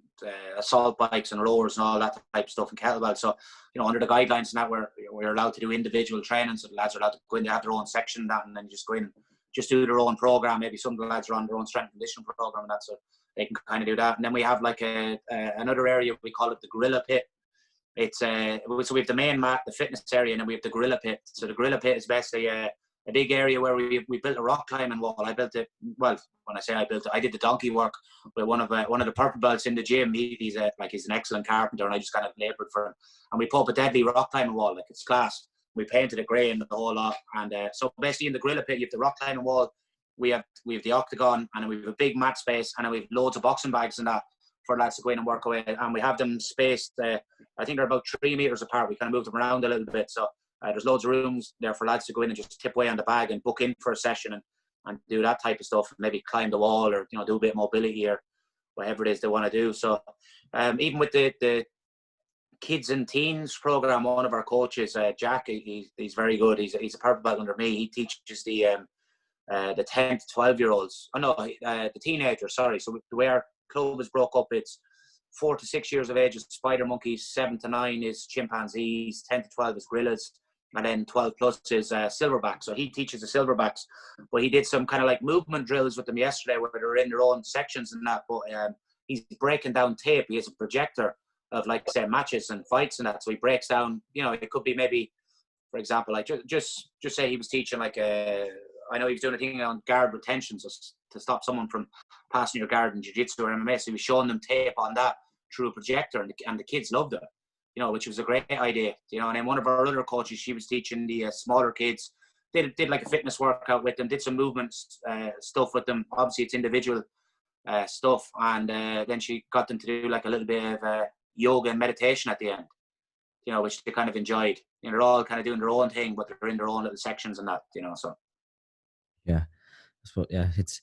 assault bikes and rowers and all that type of stuff and kettlebells. So, you know, under the guidelines and that, we're allowed to do individual training. So the lads are allowed to go in, they have their own section and that, and then just go in, just do their own program. Maybe some of the lads are on their own strength and conditioning program and that, so they can kind of do that. And then we have like another area, we call it the gorilla pit. It's so we have the main mat, the fitness area, and then we have the gorilla pit. So the gorilla pit is basically a big area where we built a rock climbing wall. I built it. Well, when I say I built it, I did the donkey work with one of the purple belts in the gym. He's an excellent carpenter, and I just kind of laboured for him. And we put up a deadly rock climbing wall, like, it's class. We painted it grey and the whole lot. And so basically in the gorilla pit, you have the rock climbing wall. We have the octagon, and then we have a big mat space, and then we have loads of boxing bags and that for lads to go in and work away. And we have them spaced. I think they're about 3 meters apart. We kind of moved them around a little bit. So there's loads of rooms there for lads to go in and just tip away on the bag and book in for a session and do that type of stuff. Maybe climb the wall or, you know, do a bit of mobility or whatever it is they want to do. So even with the kids and teens program, one of our coaches, Jack, he's very good. He's a purple belt under me. He teaches the 10 to 12-year-olds. Oh no, the teenagers. Sorry. So the way our club is broke up, it's 4 to 6 years of age is spider monkeys, 7 to 9 is chimpanzees, 10 to 12 is gorillas, and then 12 plus is silverbacks. So he teaches the silverbacks. But he did some kind of like movement drills with them yesterday where they're in their own sections and that. But he's breaking down tape. He has a projector of, like, say, matches and fights and that. So he breaks down, you know, it could be maybe, for example, like just say he was teaching like I know he was doing a thing on guard retention, so to stop someone from passing your guard in jiu-jitsu or MMA. So he was showing them tape on that through a projector, and the kids loved it, you know, which was a great idea, you know. And then one of our other coaches, she was teaching the smaller kids, did like a fitness workout with them, did some movements stuff with them. Obviously it's individual stuff, and then she got them to do like a little bit of yoga and meditation at the end, you know, which they kind of enjoyed. You know, they're all kind of doing their own thing, but they're in their own little sections and that, you know. So yeah, it's.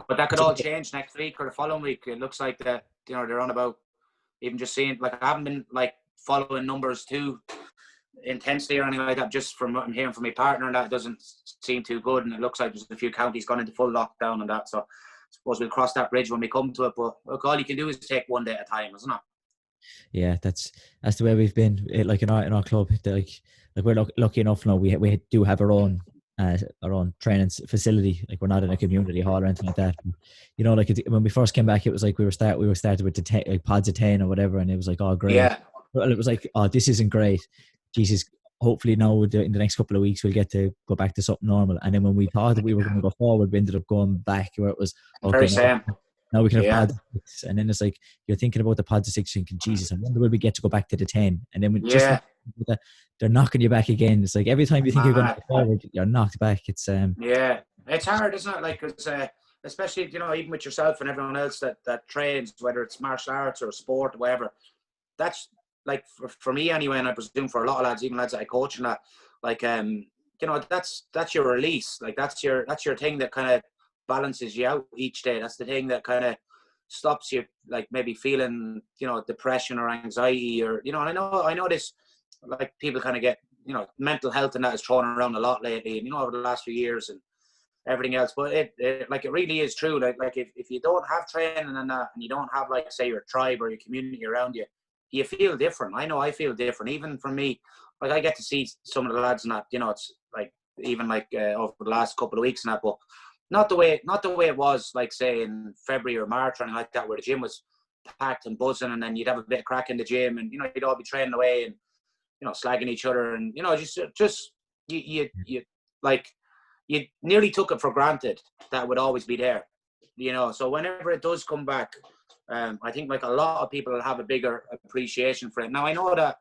But that could all change next week or the following week. It looks like that, you know, they're on about even just seeing, like, I haven't been like following numbers too intensely or anything like that. Just from what I'm hearing from my partner, and that doesn't seem too good. And it looks like there's a few counties gone into full lockdown and that. So I suppose we'll cross that bridge when we come to it. But look, all you can do is take one day at a time, isn't it? Yeah, that's the way we've been. Like in our club, like we're lucky enough now. We do have our own training facility. Like, we're not in a community hall or anything like that. You know, like when we first came back, it was like we were started with the like pods of 10 or whatever, and it was like, oh great. Yeah. Well, it was like, oh, this isn't great. Jesus, hopefully now in the next couple of weeks we'll get to go back to something normal. And then when we thought that we were going to go forward, we ended up going back where it was okay. Now we can have pods of 6, and then it's like you're thinking about the pods of 6, thinking, Jesus, I wonder will we get to go back to the 10? And then they're knocking you back again. It's like every time you think you're going to go forward, you're knocked back. It's yeah, it's hard, isn't it? Like, it's especially, you know, even with yourself and everyone else that trains, whether it's martial arts or sport or whatever. That's like for me anyway, and I presume for a lot of lads, even lads that I coach and that, like, you know, that's your release. Like, that's your thing that kind of balances you out each day. That's the thing that kind of stops you, like, maybe feeling, you know, depression or anxiety, or, you know. And I know this, like, people kind of get, you know, mental health and that is thrown around a lot lately, and, you know, over the last few years and everything else. But it really is true. Like if you don't have training and that, and you don't have, like, say, your tribe or your community around you, you feel different. I know I feel different. Even for me, like, I get to see some of the lads and that, you know, it's like, even like over the last couple of weeks and that, but not the way it was, like, say, in February or March or anything like that, where the gym was packed and buzzing, and then you'd have a bit of crack in the gym, and you'd all be training away and slagging each other, and just you like you nearly took it for granted that would always be there, So whenever it does come back, I think like a lot of people will have a bigger appreciation for it. Now I know that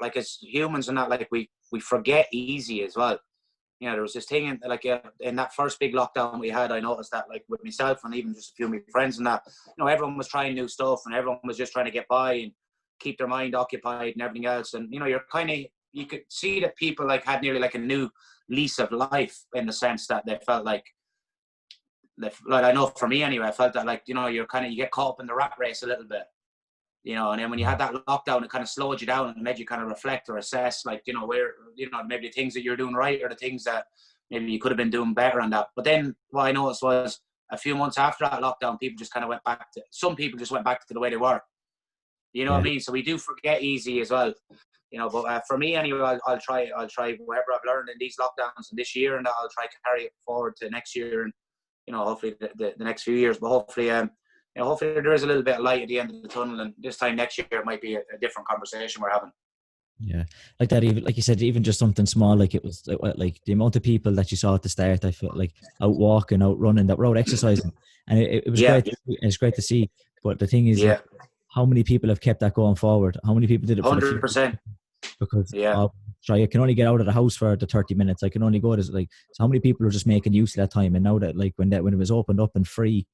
like as humans and that, like we forget easy as well. There was this thing in that first big lockdown we had. I noticed that like with myself and even just a few of my friends and that, everyone was trying new stuff and everyone was just trying to get by and keep their mind occupied and everything else. And you could see that people like had nearly like a new lease of life in the sense that they felt like I know for me anyway, I felt that like you get caught up in the rat race a little bit. And then when you had that lockdown, it kind of slowed you down and made you kind of reflect or assess, like, where, maybe the things that you're doing right or the things that maybe you could have been doing better on that. But then what I noticed was a few months after that lockdown, people just kind of some people just went back to the way they were. What I mean? So we do forget easy as well, but for me anyway, I'll try whatever I've learned in these lockdowns and this year, and I'll try to carry it forward to next year and, hopefully the next few years, but hopefully, hopefully there is a little bit of light at the end of the tunnel, and this time next year it might be a different conversation we're having. Yeah, like that. Even like you said, even just something small, like it was like the amount of people that you saw at the start. I felt like out walking, out running, that were out exercising, and it was great. It's great to see. But the thing is, like, how many people have kept that going forward? How many people did it? 100%. Because I can only get out of the house for the 30 minutes. I can only go to so how many people are just making use of that time? And now that like when it was opened up and free,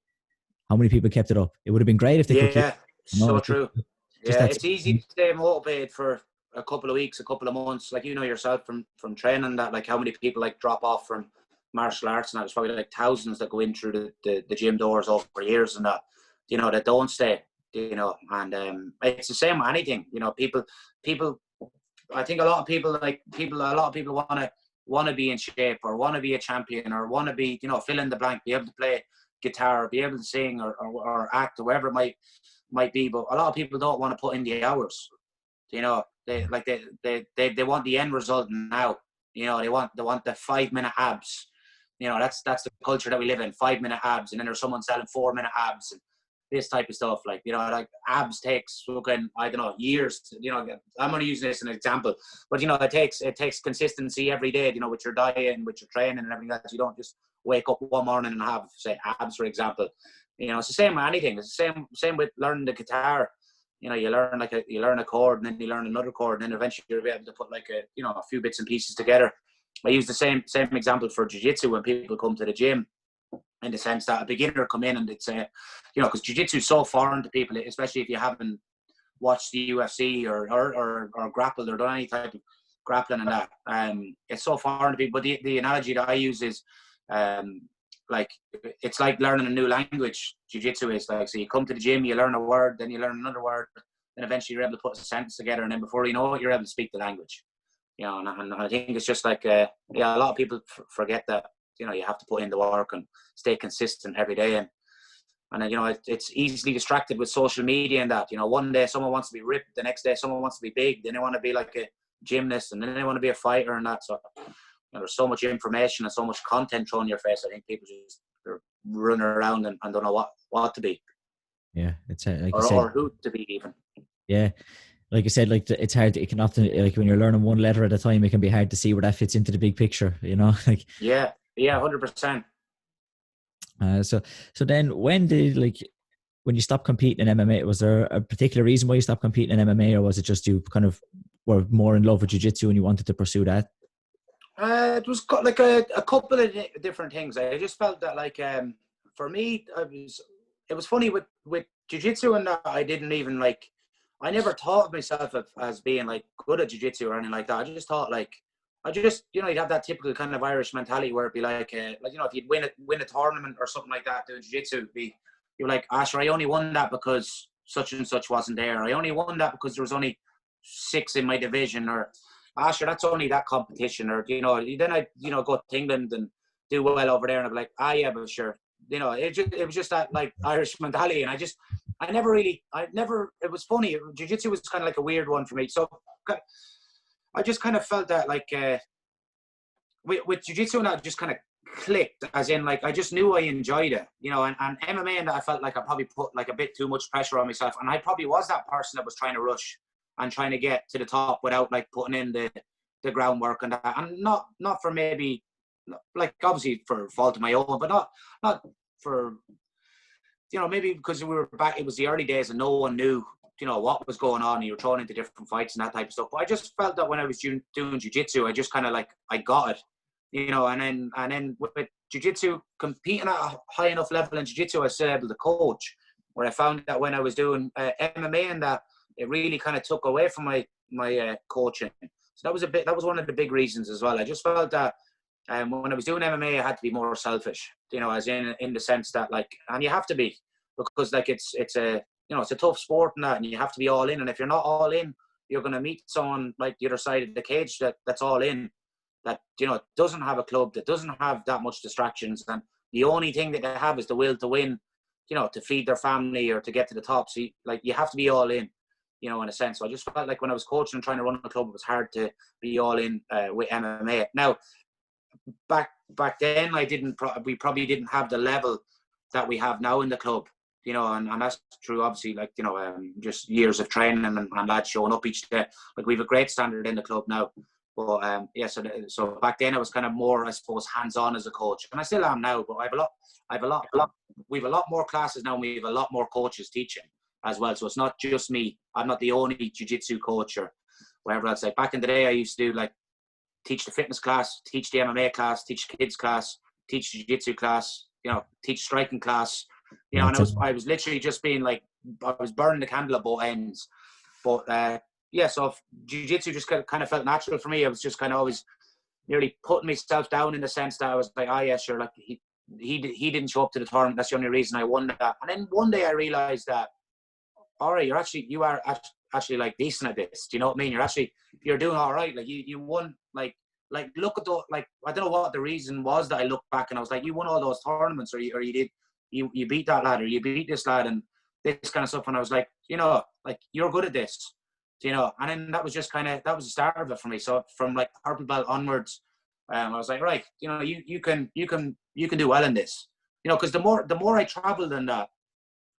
how many people kept it up? It would have been great if they could keep it. So true. It's easy to stay motivated for a couple of weeks, a couple of months. Like yourself from training that, like how many people like drop off from martial arts, and that there's probably like thousands that go in through the gym doors over years and that, that don't stay, and it's the same with anything. People I think a lot of people want to be in shape or want to be a champion or want to be, fill in the blank, be able to play guitar, be able to sing or act or whatever it might be. But a lot of people don't want to put in the hours. They want the end result now. They want the 5-minute abs. That's the culture that we live in. 5-minute abs, and then there's someone selling 4-minute abs and this type of stuff. Like, like abs takes fucking, I don't know, years. I'm only using this as an example, but it takes consistency every day. With your diet and with your training and everything else. You don't just wake up one morning and have, say, abs, for example. It's the same with anything. It's the same with learning the guitar. You learn a chord, and then you learn another chord, and then eventually you'll be able to put like a few bits and pieces together. I use the same example for jiu-jitsu when people come to the gym, in the sense that a beginner come in and they'd say, because jiu-jitsu is so foreign to people, especially if you haven't watched the UFC or grappled or done any type of grappling and that. It's so foreign to people. But the analogy that I use is, like it's like learning a new language. Jiu-jitsu is like, so you come to the gym, you learn a word, then you learn another word, then eventually you're able to put a sentence together, and then before you know it, you're able to speak the language. And I think it's just like, a lot of people forget that, you have to put in the work and stay consistent every day. And then, it's easily distracted with social media and that, one day someone wants to be ripped, the next day someone wants to be big, then they want to be like a gymnast, and then they want to be a fighter and that. So, there's so much information and so much content thrown in your face. I think people just run around and don't know what to be. Yeah, it's like or who to be even. Yeah. Like I said, like it's hard. It can often, like when you're learning one letter at a time, it can be hard to see where that fits into the big picture. Like 100%. So then, when you stopped competing in MMA, was there a particular reason why you stopped competing in MMA, or was it just you kind of were more in love with jiu-jitsu and you wanted to pursue that? It was like a couple of different things. I just felt that, like, for me, it was funny with jiu-jitsu and that. I didn't even like. I never thought of myself as being like good at jiu-jitsu or anything like that. I just thought you'd have that typical kind of Irish mentality where it'd be like if you'd win a tournament or something like that doing jiu-jitsu, you're like, sure, I only won that because such and such wasn't there. I only won that because there was only 6 in my division, or sure, that's only that competition, or then I go to England and do well over there, and I'd be like, yeah, but sure, it was just that like Irish mentality, and it was funny. Jiu-jitsu was kind of like a weird one for me, so I just kind of felt that like with jiu-jitsu, and I just kind of clicked, as in like I just knew I enjoyed it, you know, and MMA, and I felt like I probably put like a bit too much pressure on myself, and I probably was that person that was trying to rush and trying to get to the top without like putting in the groundwork and that, and not for maybe like obviously for fault of my own, but not for, you know, maybe because we were back, it was the early days and no one knew, you know, what was going on, and you were thrown into different fights and that type of stuff. But I just felt that when I was doing jiu-jitsu, I just kind of like, I got it, you know, and then with jiu-jitsu, competing at a high enough level in jiu-jitsu, I was still able to coach, where I found that when I was doing MMA and that, it really kind of took away from my coaching. So that was one of the big reasons as well. I just felt that when I was doing MMA, I had to be more selfish, you know, as in the sense that like, and you have to be, because like it's a, you know, it's a tough sport and that, and you have to be all in. And if you're not all in, you're going to meet someone like the other side of the cage that's all in, that, you know, doesn't have a club, that doesn't have that much distractions. And the only thing that they have is the will to win, you know, to feed their family or to get to the top. So you have to be all in, you know, in a sense. So I just felt like when I was coaching and trying to run a club, it was hard to be all in with MMA. Now, back then, we probably didn't have the level that we have now in the club, you know, and that's true, obviously, like, you know, just years of training and lads showing up each day. Like, we have a great standard in the club now. But yeah, so back then I was kind of more, I suppose, hands-on as a coach, and I still am now. But we have a lot more classes now, and we have a lot more coaches teaching as well. So it's not just me. I'm not the only jiu-jitsu coach or whatever else. Like back in the day, I used to do like teach the fitness class, teach the MMA class, teach kids class, teach jiu-jitsu class, you know, teach striking class, you know. And I was literally just being like, I was burning the candle at both ends. But yeah, so jiu-jitsu just kind of felt natural for me. I was just kind of always nearly putting myself down in the sense that I was like, yeah, sure, like he didn't show up to the tournament. That's the only reason I won that. And then one day I realized that, all right, you are actually like decent at this. Do you know what I mean? You're doing all right. Like you won, like look at the, like, I don't know what the reason was that I looked back and I was like, you won all those tournaments, or you beat that lad, or you beat this lad, and this kind of stuff. And I was like, you know, like, you're good at this, you know. And then that was the start of it for me. So from like purple belt onwards, I was like, right, you know, you can do well in this, you know, because the more I traveled in that,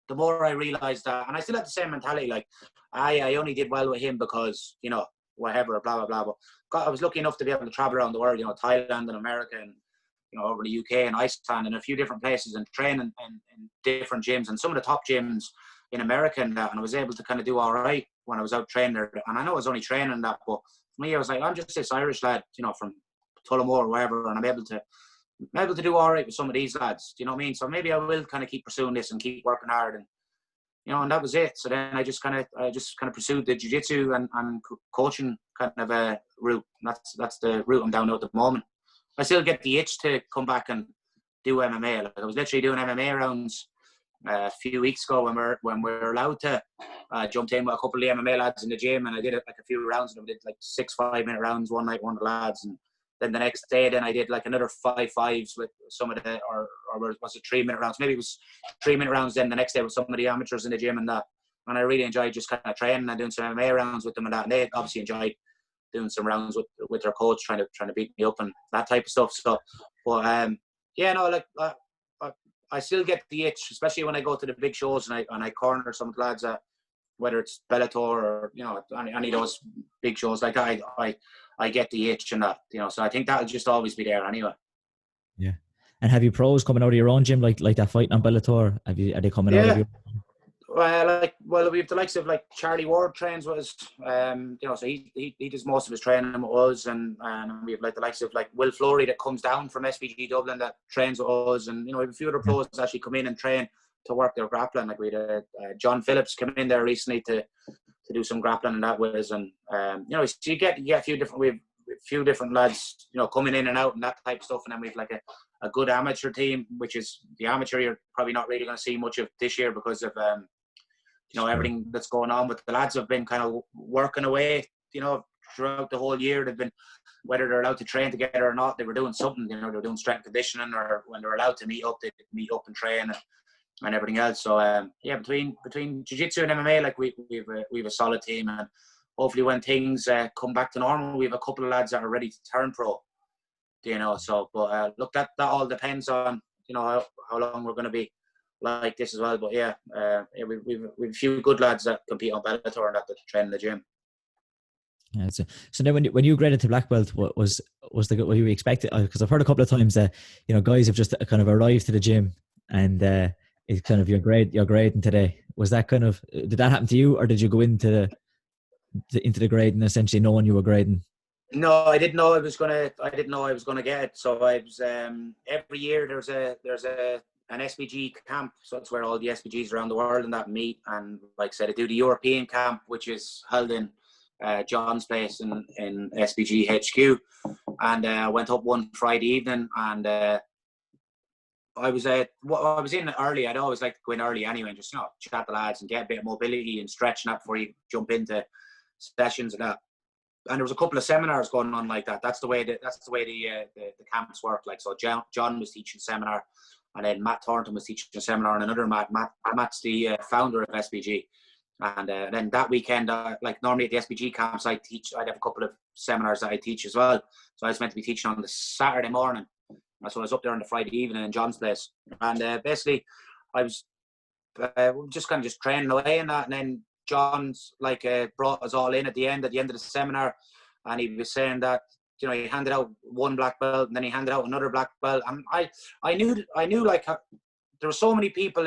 the more I realized that, and I still had the same mentality, like, I only did well with him because, you know, whatever, blah, blah, blah. But God, I was lucky enough to be able to travel around the world, you know, Thailand and America and, you know, over the UK and Iceland and a few different places, and train in different gyms, and some of the top gyms in America and that. And I was able to kind of do all right when I was out training there. And I know I was only training that, but for me, I was like, I'm just this Irish lad, you know, from Tullamore or wherever, and I'm able to do all right with some of these lads. Do you know what I mean? So maybe I will kind of keep pursuing this and keep working hard, and, you know, and that was it. So then I just kind of pursued the jiu-jitsu and coaching kind of a route. That's the route I'm down at the moment. I still get the itch to come back and do MMA. Like, I was literally doing MMA rounds a few weeks ago when we were allowed to. Jumped in with a couple of the MMA lads in the gym, and I did it like a few rounds, and I did like 6 5-minute rounds one night, one of the lads, and then the next day, then I did like another 5 5s with some of the, or was it 3-minute rounds? Maybe it was 3-minute rounds. Then the next day with some of the amateurs in the gym and that. And I really enjoyed just kind of training and doing some MMA rounds with them and that. And they obviously enjoyed doing some rounds with their coach, trying to beat me up and that type of stuff. So, but yeah, no, like I still get the itch, especially when I go to the big shows and I corner some of the lads, whether it's Bellator or, you know, any of those big shows like that. I get the itch and that, you know, so I think that'll just always be there anyway. Yeah. And have you pros coming out of your own gym, like that fighting on Bellator? Are they coming out of your? Well, we have the likes of like Charlie Ward trains with us, you know, so he does most of his training with us, and we have like the likes of like Will Flory that comes down from SBG Dublin that trains with us, and, you know, we have a few other pros that actually come in and train to work their grappling. Like we had John Phillips come in there recently to do some grappling and that with us, and you know, so you get a few different lads, you know, coming in and out and that type of stuff. And then we've like a good amateur team, which is the amateur you're probably not really going to see much of this year because of you know, everything that's going on. But the lads have been kind of working away, you know, throughout the whole year. They've been, whether they're allowed to train together or not, they were doing something, you know, they were doing strength conditioning, or when they're allowed to meet up, they meet up and train and everything else. So yeah, between jiu-jitsu and MMA, like we have a solid team, and hopefully when things come back to normal, we have a couple of lads that are ready to turn pro. you know. So, but look, that all depends on, you know, how long we're going to be like this as well. But yeah, we've a few good lads that compete on Bellator and that train in the gym. Yeah, so then when you graded to black belt, what you expected? Because I've heard a couple of times that, you know, guys have just kind of arrived to the gym and it's kind of you're grading today. Was that kind of, did that happen to you, or did you go into the grading essentially knowing you were grading? No, I didn't know I was gonna get it. So I was every year there's an SBG camp, so it's where all the SBGs around the world and that meet. And like I said, I do the European camp, which is held in John's place in SBG HQ. And I went up one Friday evening, and I was in early. I'd always like to go in early anyway, and just, you know, chat the lads and get a bit of mobility and stretching that before you jump into sessions and that. And there was a couple of seminars going on like that. That's the way the camps work. Like, so John was teaching a seminar, and then Matt Thornton was teaching a seminar, and another Matt's the founder of SBG. And then that weekend, like normally at the SBG camps, I'd have a couple of seminars that I teach as well. So I was meant to be teaching on the Saturday morning. So I was up there on the Friday evening in John's place. And basically, I was just training away and that. And then John's brought us all in at the end of the seminar, and he was saying that, you know, he handed out one black belt and then he handed out another black belt, and I knew like there were so many people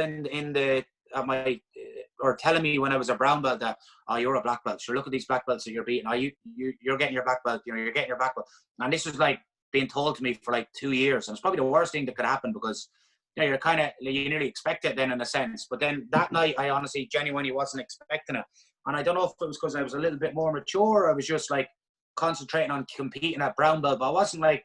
or telling me when I was a brown belt that, oh, you're a black belt, sure, look at these black belts that you're beating, you're getting your black belt, you know, you're getting your black belt. And this was like being told to me for like 2 years, and it's probably the worst thing that could happen, because, you know, you nearly expect it then in a sense. But then that night, I honestly, genuinely wasn't expecting it. And I don't know if it was because I was a little bit more mature, or I was just like concentrating on competing at brown belt. But I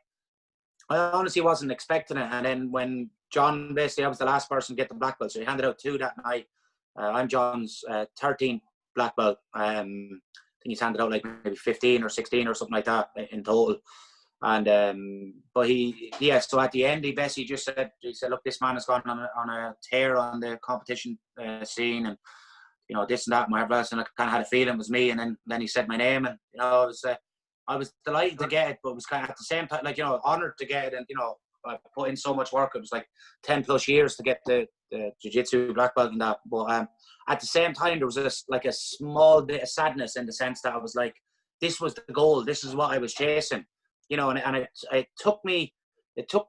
honestly wasn't expecting it. And then when John, basically, I was the last person to get the black belt, so he handed out 2 that night. I'm John's 13th black belt. I think he's handed out like maybe 15 or 16 or something like that in total. And so at the end, he basically just said, look, this man has gone on a tear on the competition scene, and, you know, this and that, and whatever else. And I kind of had a feeling it was me. And then he said my name, and, you know, I was delighted to get it, but it was kind of at the same time, like, you know, honored to get it. And, you know, I put in so much work. It was like 10 plus years to get the jiu-jitsu black belt and that. But at the same time, there was a small bit of sadness, in the sense that I was like, this was the goal. This is what I was chasing. You know, and it took me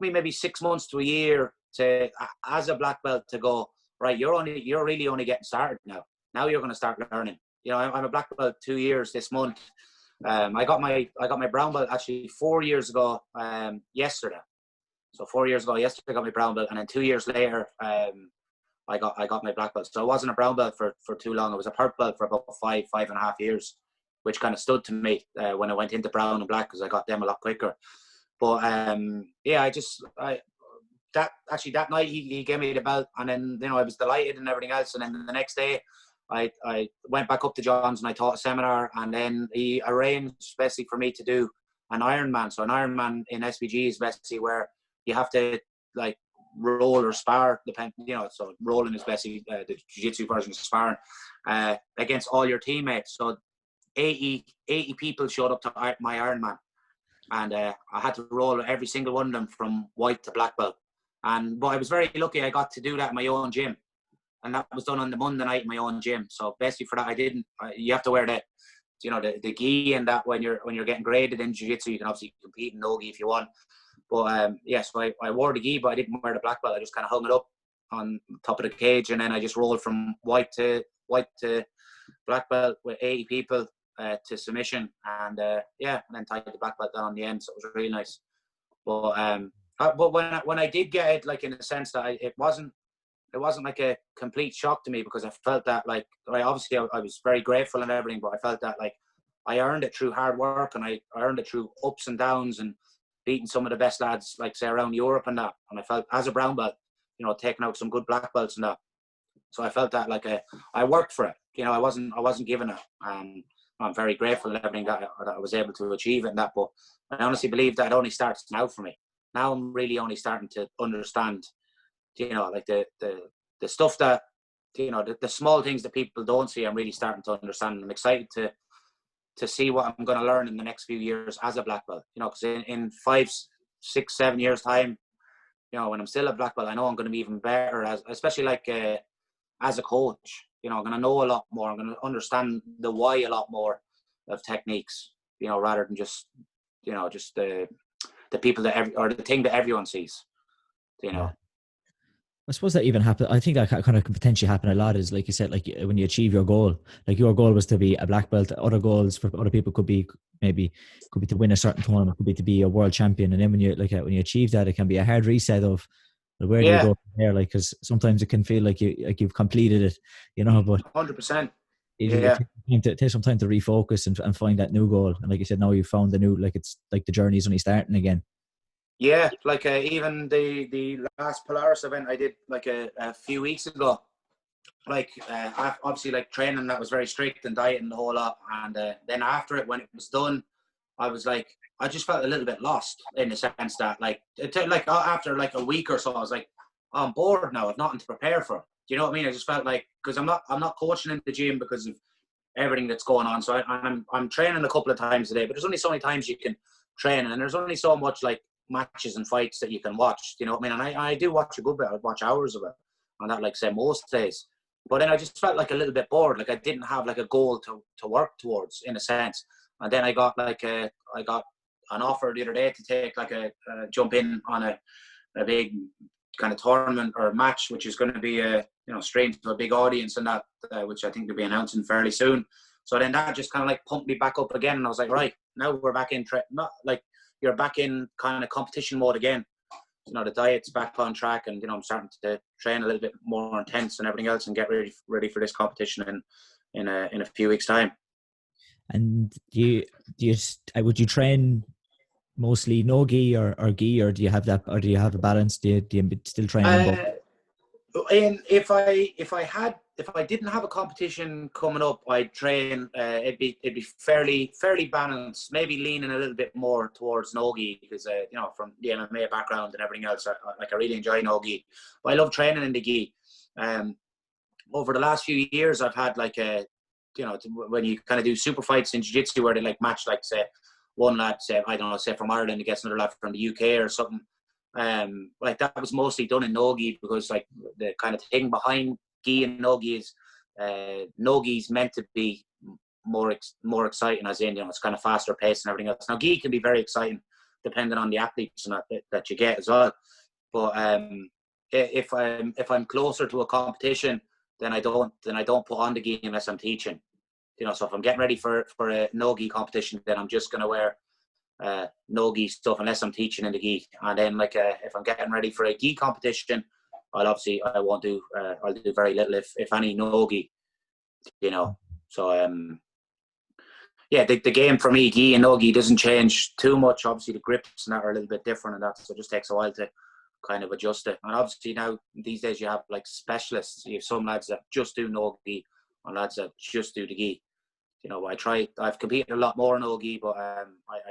maybe 6 months to a year to, as a black belt, to go, right, you're really only getting started now. Now you're going to start learning. You know, I'm a black belt 2 years this month. I got my brown belt actually 4 years ago yesterday. So 4 years ago yesterday, I got my brown belt, and then 2 years later, I got my black belt. So I wasn't a brown belt for too long. I was a purple belt for about 5.5 years, which kind of stood to me when I went into brown and black, because I got them a lot quicker. But that night he gave me the belt, and then, you know, I was delighted and everything else. And then the next day, I went back up to John's and I taught a seminar, and then he arranged basically for me to do an Ironman. So an Ironman in SBG is basically where you have to like roll or spar, you know. So rolling is basically the jiu-jitsu version of sparring against all your teammates. So 80 people showed up to my Ironman, and I had to roll every single one of them from white to black belt. But I was very lucky I got to do that in my own gym, and that was done on the Monday night in my own gym. So basically for that, you have to wear the gi and that when you're getting graded in jiu-jitsu. You can obviously compete in no gi if you want, but so I wore the gi, but I didn't wear the black belt. I just kind of hung it up on top of the cage, and then I just rolled from white to black belt with 80 people to submission, and then tied the black belt down on the end. So it was really nice. But when I did get it, like, in the sense that it wasn't like a complete shock to me, because I felt that, like, I was very grateful and everything, but I felt that, like, I earned it through hard work, and I earned it through ups and downs and beating some of the best lads, like, say, around Europe and that. And I felt, as a brown belt, you know, taking out some good black belts and that. So I felt that, like, I worked for it. You know, I wasn't given it. I'm very grateful and everything that I was able to achieve it and that. But I honestly believe that it only starts now for me. Now I'm really only starting to understand, you know, like the stuff that, you know, the small things that people don't see. I'm really starting to understand. I'm excited to see what I'm going to learn in the next few years as a black belt. You know, because in 5, 6-7 years time, you know, when I'm still a black belt, I know I'm going to be even better, especially like as a coach. You know, I'm going to know a lot more. I'm going to understand the why a lot more of techniques, you know, rather than just, you know, just the people that or the thing that everyone sees, you know. Yeah. I suppose that even happen. I think that kind of can potentially happen a lot. Is like you said, like when you achieve your goal. Like your goal was to be a black belt. Other goals for other people could be to win a certain tournament, could be to be a world champion. And then when you achieve that, it can be a hard reset of where do you go from there. Like, because sometimes it can feel like you've completed it, you know. But 100%. it takes some time to refocus and find that new goal. And like you said, now you've found the new. Like it's like the journey is only starting again. Yeah, like even the last Polaris event I did like a few weeks ago, like obviously like training that was very strict and diet and the whole lot, and then after it, when it was done, I was like, I just felt a little bit lost in the sense that like after like a week or so, I was like, oh, I'm bored now. I've nothing to prepare for. Do you know what I mean? I just felt like, because I'm not coaching in the gym because of everything that's going on. So I'm training a couple of times a day, but there's only so many times you can train, and there's only so much like matches and fights that you can watch. You know what I mean? And I do watch a good bit. I watch hours of it on that, like say most days. But then I just felt like a little bit bored. Like I didn't have like a goal to work towards, in a sense. And then I got an offer the other day to take like a jump in on a big kind of tournament or match, which is going to be streamed to a big audience, and that which I think they'll be announcing fairly soon. So then that just kind of like pumped me back up again, and I was like, right, now we're back in not like you're back in kind of competition mode again. You know, the diet's back on track, and you know, I'm starting to train a little bit more intense and everything else, and get ready for this competition in a few weeks' time. And would you train mostly no gi or gi, or do you have that, or do you have a balance? Do you still train in both? If I didn't have a competition coming up, I'd train. It'd be fairly balanced. Maybe leaning a little bit more towards no-gi because you know, from the MMA background and everything else, I really enjoy no-gi. But I love training in the gi. Over the last few years, I've had like when you kind of do super fights in jiu-jitsu where they like match, like say one lad, say from Ireland against another lad from the UK or something. Like that was mostly done in no-gi, because like the kind of thing behind gi and no-gi is no-gi is meant to be more exciting, as in, you know, it's kind of faster paced and everything else. Now gi can be very exciting depending on the athletes and that you get as well. But if I'm closer to a competition, then I don't put on the gi unless I'm teaching. You know, so if I'm getting ready for a no-gi competition, then I'm just gonna wear no-gi stuff unless I'm teaching in the gi. And then like if I'm getting ready for a gi competition, I'll do very little, if any, no-gi, you know. So the game for me, gi and no-gi, doesn't change too much. Obviously the grips and that are a little bit different, and that, so it just takes a while to kind of adjust it. And obviously now these days you have like specialists. You have some lads that just do no-gi and lads that just do the gi. You know, I've competed a lot more in no-gi, but I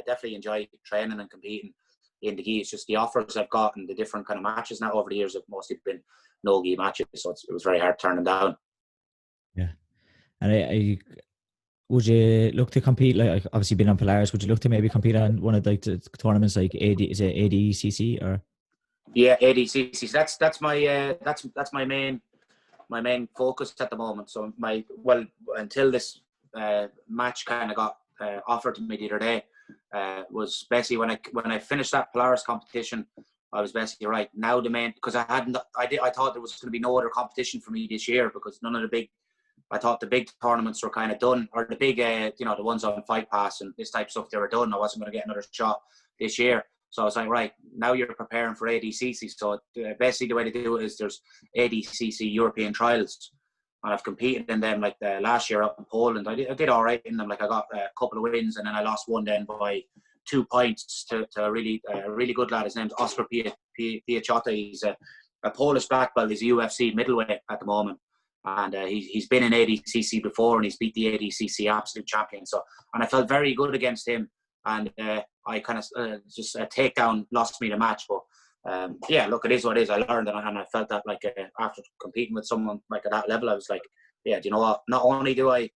definitely enjoy training and competing in the gi. It's just the offers I've got and the different kind of matches now over the years have mostly been no-gi matches, so it was very hard to turn them down. Yeah. And would you look to compete, like obviously being on Polaris, would you look to maybe compete on one of like the tournaments like ADCC or? Yeah, ADCC. That's my main focus at the moment. So until this match kind of got offered to me the other day, was basically when I finished that Polaris competition, I was basically right now the main, because I thought there was going to be no other competition for me this year, because I thought the big tournaments were kind of done, or the big the ones on Fight Pass and this type of stuff, they were done. I wasn't going to get another shot this year. So I was like, right, now you're preparing for ADCC. So basically the way to do it is there's ADCC European trials, and I've competed in them like last year up in Poland. I did all right in them. Like I got a couple of wins, and then I lost one then by 2 points to a really good lad. His name's Oscar Piacciotta. He's a Polish black belt. He's a UFC middleweight at the moment. And he's been in ADCC before, and he's beat the ADCC absolute champion. So, and I felt very good against him. And I kind of just a takedown lost me the match. But look, it is what it is. I learned, and I felt that like after competing with someone like at that level, I was like, yeah, do you know what? Not only do I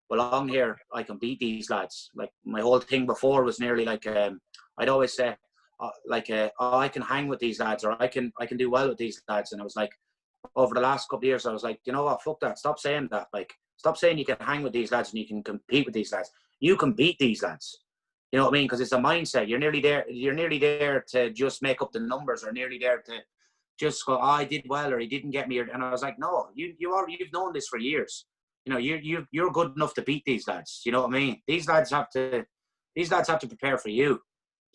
belong here, I can beat these lads. Like my whole thing before was nearly like I'd always say, I can hang with these lads, or I can do well with these lads. And I was like, over the last couple of years, I was like, you know what, fuck that. Stop saying that. Like, stop saying you can hang with these lads and you can compete with these lads. You can beat these lads. You know what I mean? Because it's a mindset. You're nearly there. You're nearly there to just make up the numbers, or nearly there to just go, oh, I did well, or he didn't get me. And I was like, no, you've known this for years. You know, you're good enough to beat these lads. You know what I mean? These lads have to prepare for you.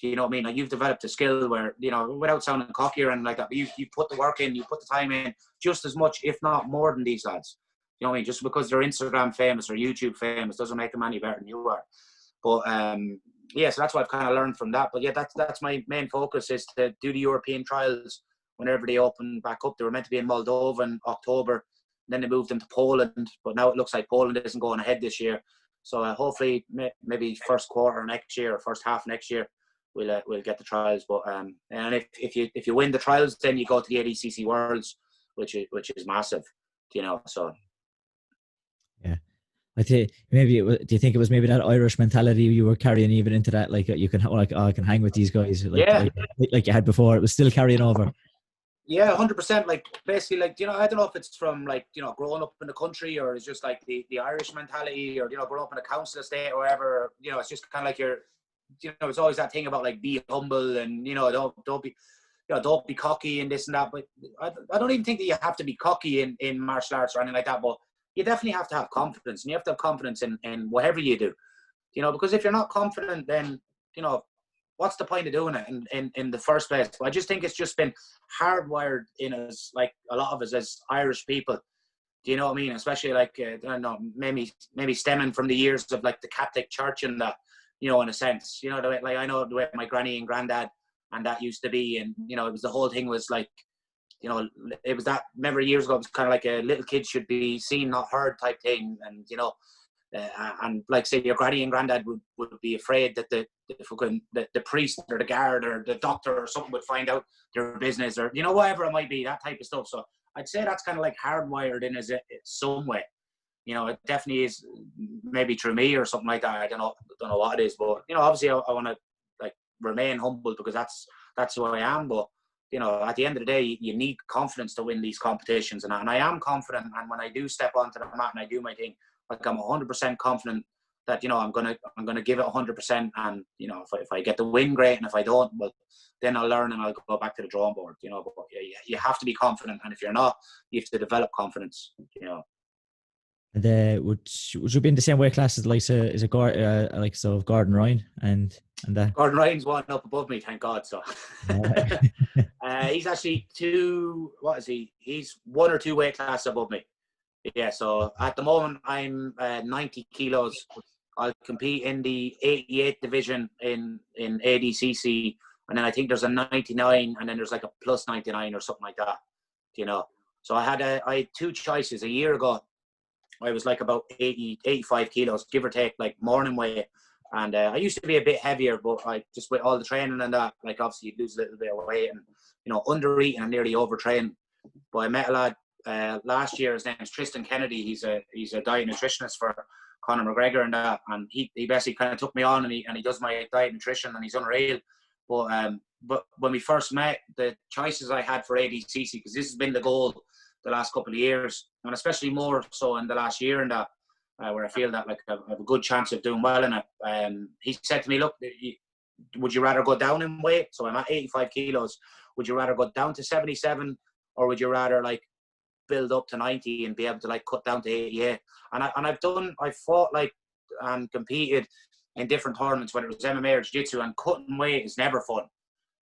Do you know what I mean? Like, you've developed a skill where, you know, without sounding cocky or anything like that, but you put the work in, you put the time in just as much, if not more, than these lads. You know what I mean? Just because they're Instagram famous or YouTube famous doesn't make them any better than you are. But yeah, so that's what I've kind of learned from that. But yeah, that's my main focus, is to do the European trials whenever they open back up. They were meant to be in Moldova in October, then they moved them to Poland, but now it looks like Poland isn't going ahead this year. So hopefully maybe first quarter next year or first half next year we'll get the trials. But and if you win the trials, then you go to the ADCC Worlds, which is massive, you know. So yeah, I think maybe do you think it was maybe that Irish mentality you were carrying even into that? Like, you can, like, oh, I can hang with these guys, like, yeah, like you had before. It was still carrying over. Yeah, 100%. Like, basically, like, you know, I don't know if it's from, like, you know, growing up in the country, or it's just like the Irish mentality, or, you know, growing up in a council estate or whatever. You know, it's just kind of like you know, it's always that thing about, like, be humble and, you know, don't be, you know, don't be cocky and this and that. But I don't even think that you have to be cocky in martial arts or anything like that. But you definitely have to have confidence, and you have to have confidence in whatever you do. You know, because if you're not confident, then, you know, what's the point of doing it in the first place? But I just think it's just been hardwired in us, like a lot of us as Irish people. Do you know what I mean? Especially, like, I don't know, maybe stemming from the years of, like, the Catholic Church and that, you know, in a sense. You know, the way, like, I know the way my granny and granddad and that used to be. And, you know, it was, the whole thing was like, you know, it was that, remember years ago, it was kind of like a little kid should be seen, not heard type thing. And, you know, and like, say, your granny and granddad would be afraid that the priest or the guard or the doctor or something would find out their business, or, you know, whatever it might be, that type of stuff. So I'd say that's kind of like hardwired in as some way. You know, it definitely is, maybe through me or something like that. I don't know what it is, but, you know, obviously I want to, like, remain humble, because that's who I am. But, you know, at the end of the day, you need confidence to win these competitions, and I am confident. And when I do step onto the mat and I do my thing, like, I'm 100% confident that, you know, I'm gonna give it 100%. And, you know, if I get the win, great, and if I don't, well, then I'll learn and I'll go back to the drawing board. You know, but you have to be confident, and if you're not, you have to develop confidence. You know. And would you be in the same weight class as, like, Gordon Ryan and that? Gordon Ryan's one up above me, thank God. So he's actually what is he? He's 1 or 2 weight classes above me. Yeah, so at the moment I'm 90 kilos. I'll compete in the 88 division in ADCC, and then I think there's a 99, and then there's like a plus 99 or something like that. You know, so I had 2 choices a year ago. I was like about 85 kilos, give or take, like morning weight. And I used to be a bit heavier, but I just, with all the training and that, like, obviously you lose a little bit of weight and, you know, under eating and nearly overtraining. But I met a lad last year. His name is Tristan Kennedy. He's a diet nutritionist for Conor McGregor and that. And he basically kind of took me on, and he does my diet nutrition, and he's unreal. But when we first met, the choices I had for ADCC, because this has been the goal the last couple of years, and especially more so in the last year and that, where I feel that, like, I have a good chance of doing well in it. He said to me, look, would you rather go down in weight? So I'm at 85 kilos. Would you rather go down to 77, or would you rather, like, build up to 90 and be able to, like, cut down to 88? And I've fought, like, and competed in different tournaments, whether it was MMA or Jiu-Jitsu, and cutting weight is never fun.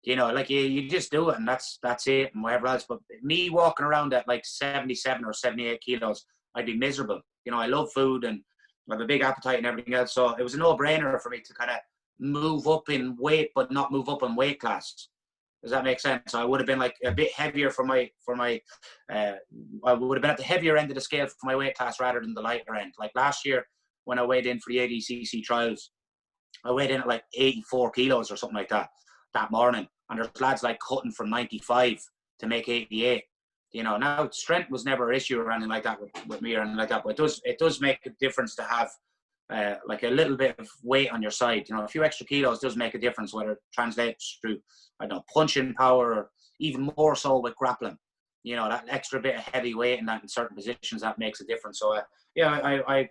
You know, like, you just do it, and that's it, and whatever else. But me walking around at, like, 77 or 78 kilos, I'd be miserable. You know, I love food and I have a big appetite and everything else. So it was a no-brainer for me to kind of move up in weight, but not move up in weight class. Does that make sense? So I would have been, like, a bit heavier I would have been at the heavier end of the scale for my weight class rather than the lighter end. Like last year when I weighed in for the ADCC trials, I weighed in at like 84 kilos or something like that morning. And there's lads like cutting from 95 to make 88. You know, now strength was never an issue or anything like that with me or anything like that. But it does make a difference to have like a little bit of weight on your side. You know, a few extra kilos does make a difference, whether it translates through, I don't know, punching power, or even more so with grappling. You know, that extra bit of heavy weight in that in certain positions, that makes a difference. So I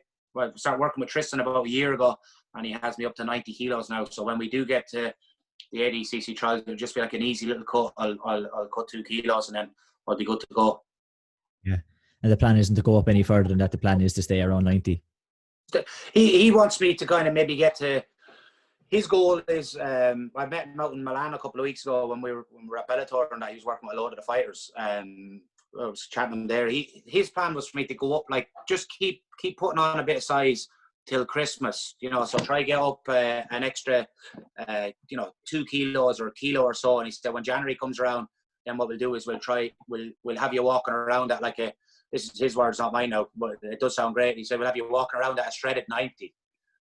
started working with Tristan about a year ago, and he has me up to 90 kilos now. So when we do get to the ADCC trials, it'll just be like an easy little cut. I'll cut 2 kilos and then I'll be good to go. Yeah. And the plan isn't to go up any further than that. The plan is to stay around 90. He wants me to kind of maybe get to, his goal is, I met him out in Milan a couple of weeks ago when we were at Bellator, and that he was working with a lot of the fighters. I was chatting to him there. His plan was for me to go up, like, just keep putting on a bit of size till Christmas, you know, so try get up an extra, 2 kilos or a kilo or so. And he said when January comes around, then what we'll do is we'll have you walking around at like this is his words, not mine now, but it does sound great. He said we'll have you walking around at a shredded 90,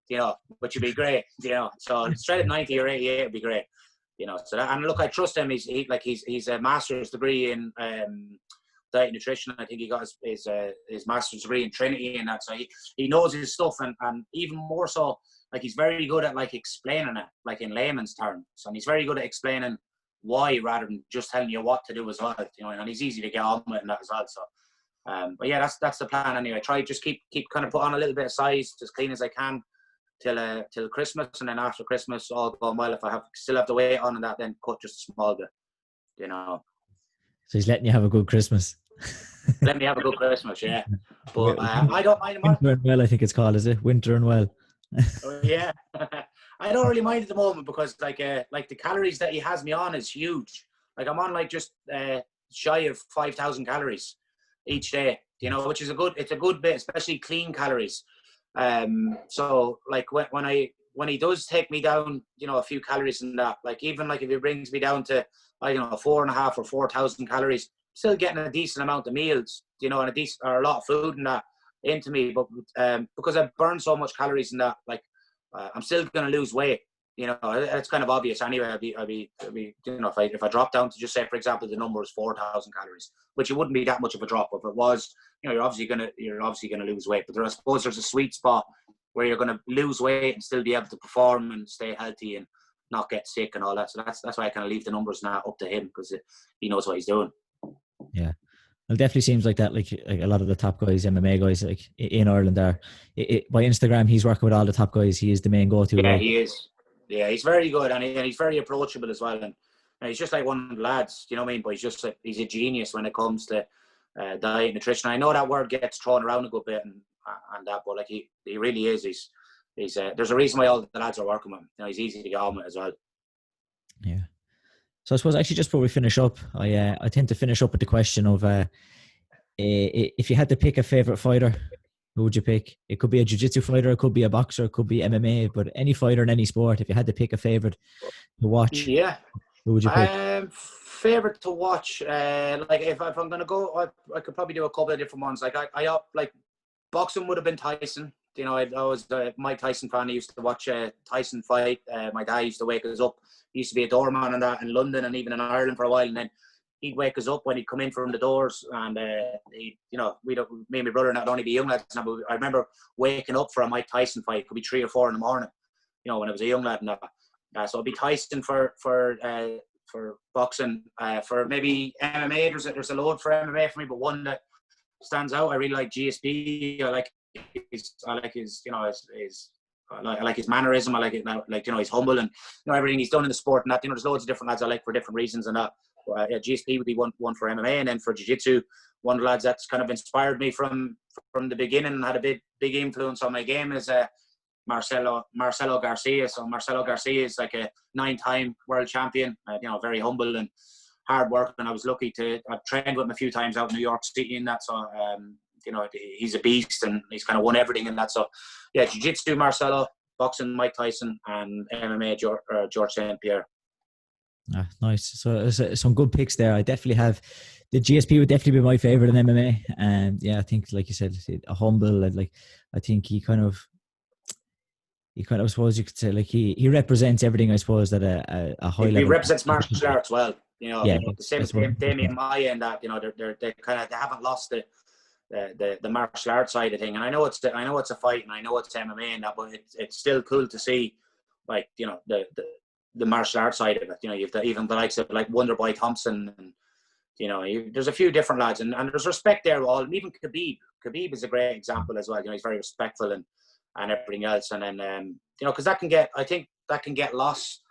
you know, which would be great, you know. So shredded 90 or 88 would be great, you know. So that, and look, I trust him. He's a master's degree in diet and nutrition. I think he got his master's degree in Trinity and that. So he knows his stuff, and even more so, like, he's very good at like explaining it, like in layman's terms. And he's very good at explaining why rather than just telling you what to do as well, you know. And he's easy to get on with and that as well. So. But yeah, that's the plan anyway. Try just keep kind of put on a little bit of size, as clean as I can, till Christmas, and then after Christmas, all going well. If I still have the weight on and that, then cut just a small bit, you know. So he's letting you have a good Christmas. Let me have a good Christmas, yeah. But I don't mind. Winter and well, I think it's called, is it? Winter and well. Yeah, I don't really mind at the moment because like the calories that he has me on is huge. Like I'm on like just shy of 5,000 calories each day, you know, which is a good bit, especially clean calories. So like when he does take me down, you know, a few calories in that, like even like if he brings me down to, I don't know, 4.5 or 4,000 calories, still getting a decent amount of meals, you know, and a lot of food and that into me. But because I burn so much calories in that, like I'm still going to lose weight. You know, it's kind of obvious anyway. I'd be, you know, if I drop down to just say, for example, the number is 4,000 calories, which it wouldn't be that much of a drop. If it was, you know, you're obviously gonna lose weight. But I suppose there's a sweet spot where you're gonna lose weight and still be able to perform and stay healthy and not get sick and all that. So that's why I kind of leave the numbers now up to him, because he knows what he's doing. Yeah. It definitely seems like that. Like a lot of the top guys, MMA guys, like in Ireland, are by Instagram. He's working with all the top guys. He is the main go-to. Yeah, he is. Yeah, he's very good, and he's very approachable as well. And he's just like one of the lads, you know what I mean? But he's a genius when it comes to diet and nutrition. I know that word gets thrown around a good bit and that, but like he really is. He's there's a reason why all the lads are working with him. You know, he's easy to get on with as well. Yeah. So I suppose actually just before we finish up, I tend to finish up with the question of if you had to pick a favorite fighter, who would you pick? It could be a jiu-jitsu fighter, it could be a boxer, it could be MMA, but any fighter in any sport, if you had to pick a favorite to watch, yeah, who would you pick? Favorite to watch, like if I'm gonna go, I could probably do a couple of different ones. Like I like boxing would have been Tyson. You know, I was a Mike Tyson fan. I used to watch Tyson fight. My dad used to wake us up. He used to be a doorman and that in London and even in Ireland for a while, and then he'd wake us up when he'd come in from the doors, and he, you know, me and my brother, and I'd only be young lads now, but I remember waking up for a Mike Tyson fight. It could be 3 or 4 in the morning, you know, when I was a young lad and that. So it'd be Tyson for boxing. For maybe MMA, there's a load for MMA for me, but one that stands out, I really like GSP. I like his you know, I like his mannerism. I like it now, like, you know, he's humble and, you know, everything he's done in the sport and that. You know, there's loads of different lads I like for different reasons and that. Yeah, GSP would be one for MMA, and then for jiu-jitsu, one of the lads that's kind of inspired me from the beginning and had a big influence on my game is Marcelo Garcia. So Marcelo Garcia is like a 9-time world champion, you know, very humble and hard work. And I was lucky I've trained with him a few times out in New York City and that. So you know, he's a beast and he's kind of won everything in that. So yeah, jiu-jitsu Marcelo, boxing Mike Tyson, and MMA George St. Pierre. Ah, nice. So some good picks there. I definitely have the GSP would definitely be my favorite in MMA. And yeah, I think, like you said, a humble, and like, I think he kind of, I suppose you could say, like he represents everything, I suppose, that a high level. He represents martial arts well. You know, yeah, you know, the same Damien Maya and that. You know, they haven't lost the martial arts side of thing. And I know it's a fight, and I know it's MMA and that, but it's still cool to see, like, you know, the martial arts side of it. You know, you've even the likes of like Wonderboy Thompson, and you know, there's a few different lads, and there's respect there. All, and even Khabib is a great example as well. You know, he's very respectful and everything else. And then you know, because I think that can get lost,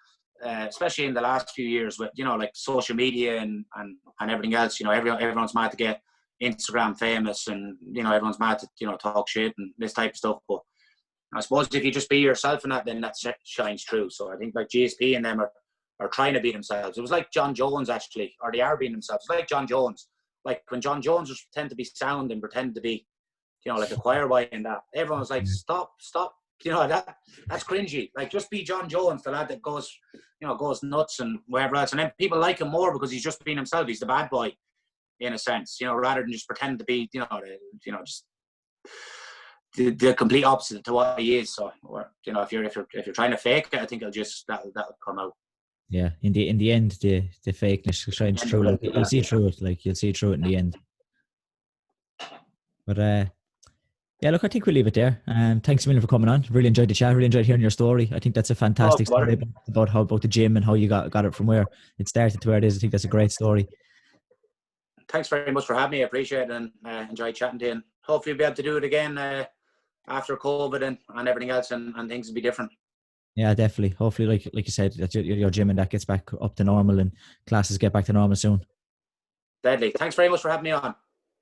especially in the last few years with, you know, like social media and everything else. You know, everyone's mad to get Instagram famous, and you know, everyone's mad to, you know, talk shit and this type of stuff. But I suppose if you just be yourself in that, then that shines through. So I think like GSP and them are trying to be themselves. It was like John Jones, actually, or they are being themselves. It's like John Jones. Like when John Jones was pretend to be sound and pretend to be, you know, like a choir boy and that, everyone was like, stop. You know, that's cringy. Like, just be John Jones, the lad that goes nuts and whatever else. And then people like him more because he's just being himself. He's the bad boy, in a sense, you know, rather than just pretend to be, you know, just the complete opposite to what he is. So, or, you know, if you're trying to fake it, I think that'll come out. Yeah, in the end, the fakeness shines through. Like, you'll see through it. Like, you'll see through it in the end. But yeah, look, I think we'll leave it there. Thanks a million for coming on. Really enjoyed the chat. Really enjoyed hearing your story. I think that's a fantastic story about the gym and how you got it from where it started to where it is. I think that's a great story. Thanks very much for having me. I appreciate it, and enjoy chatting to you. And hopefully we'll be able to do it again after COVID and everything else, and things will be different. Yeah, definitely. Hopefully, like you said, that your gym and that gets back up to normal and classes get back to normal soon. Deadly. Thanks very much for having me on.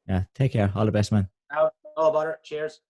Yeah, take care. All the best, man. No bother. Cheers.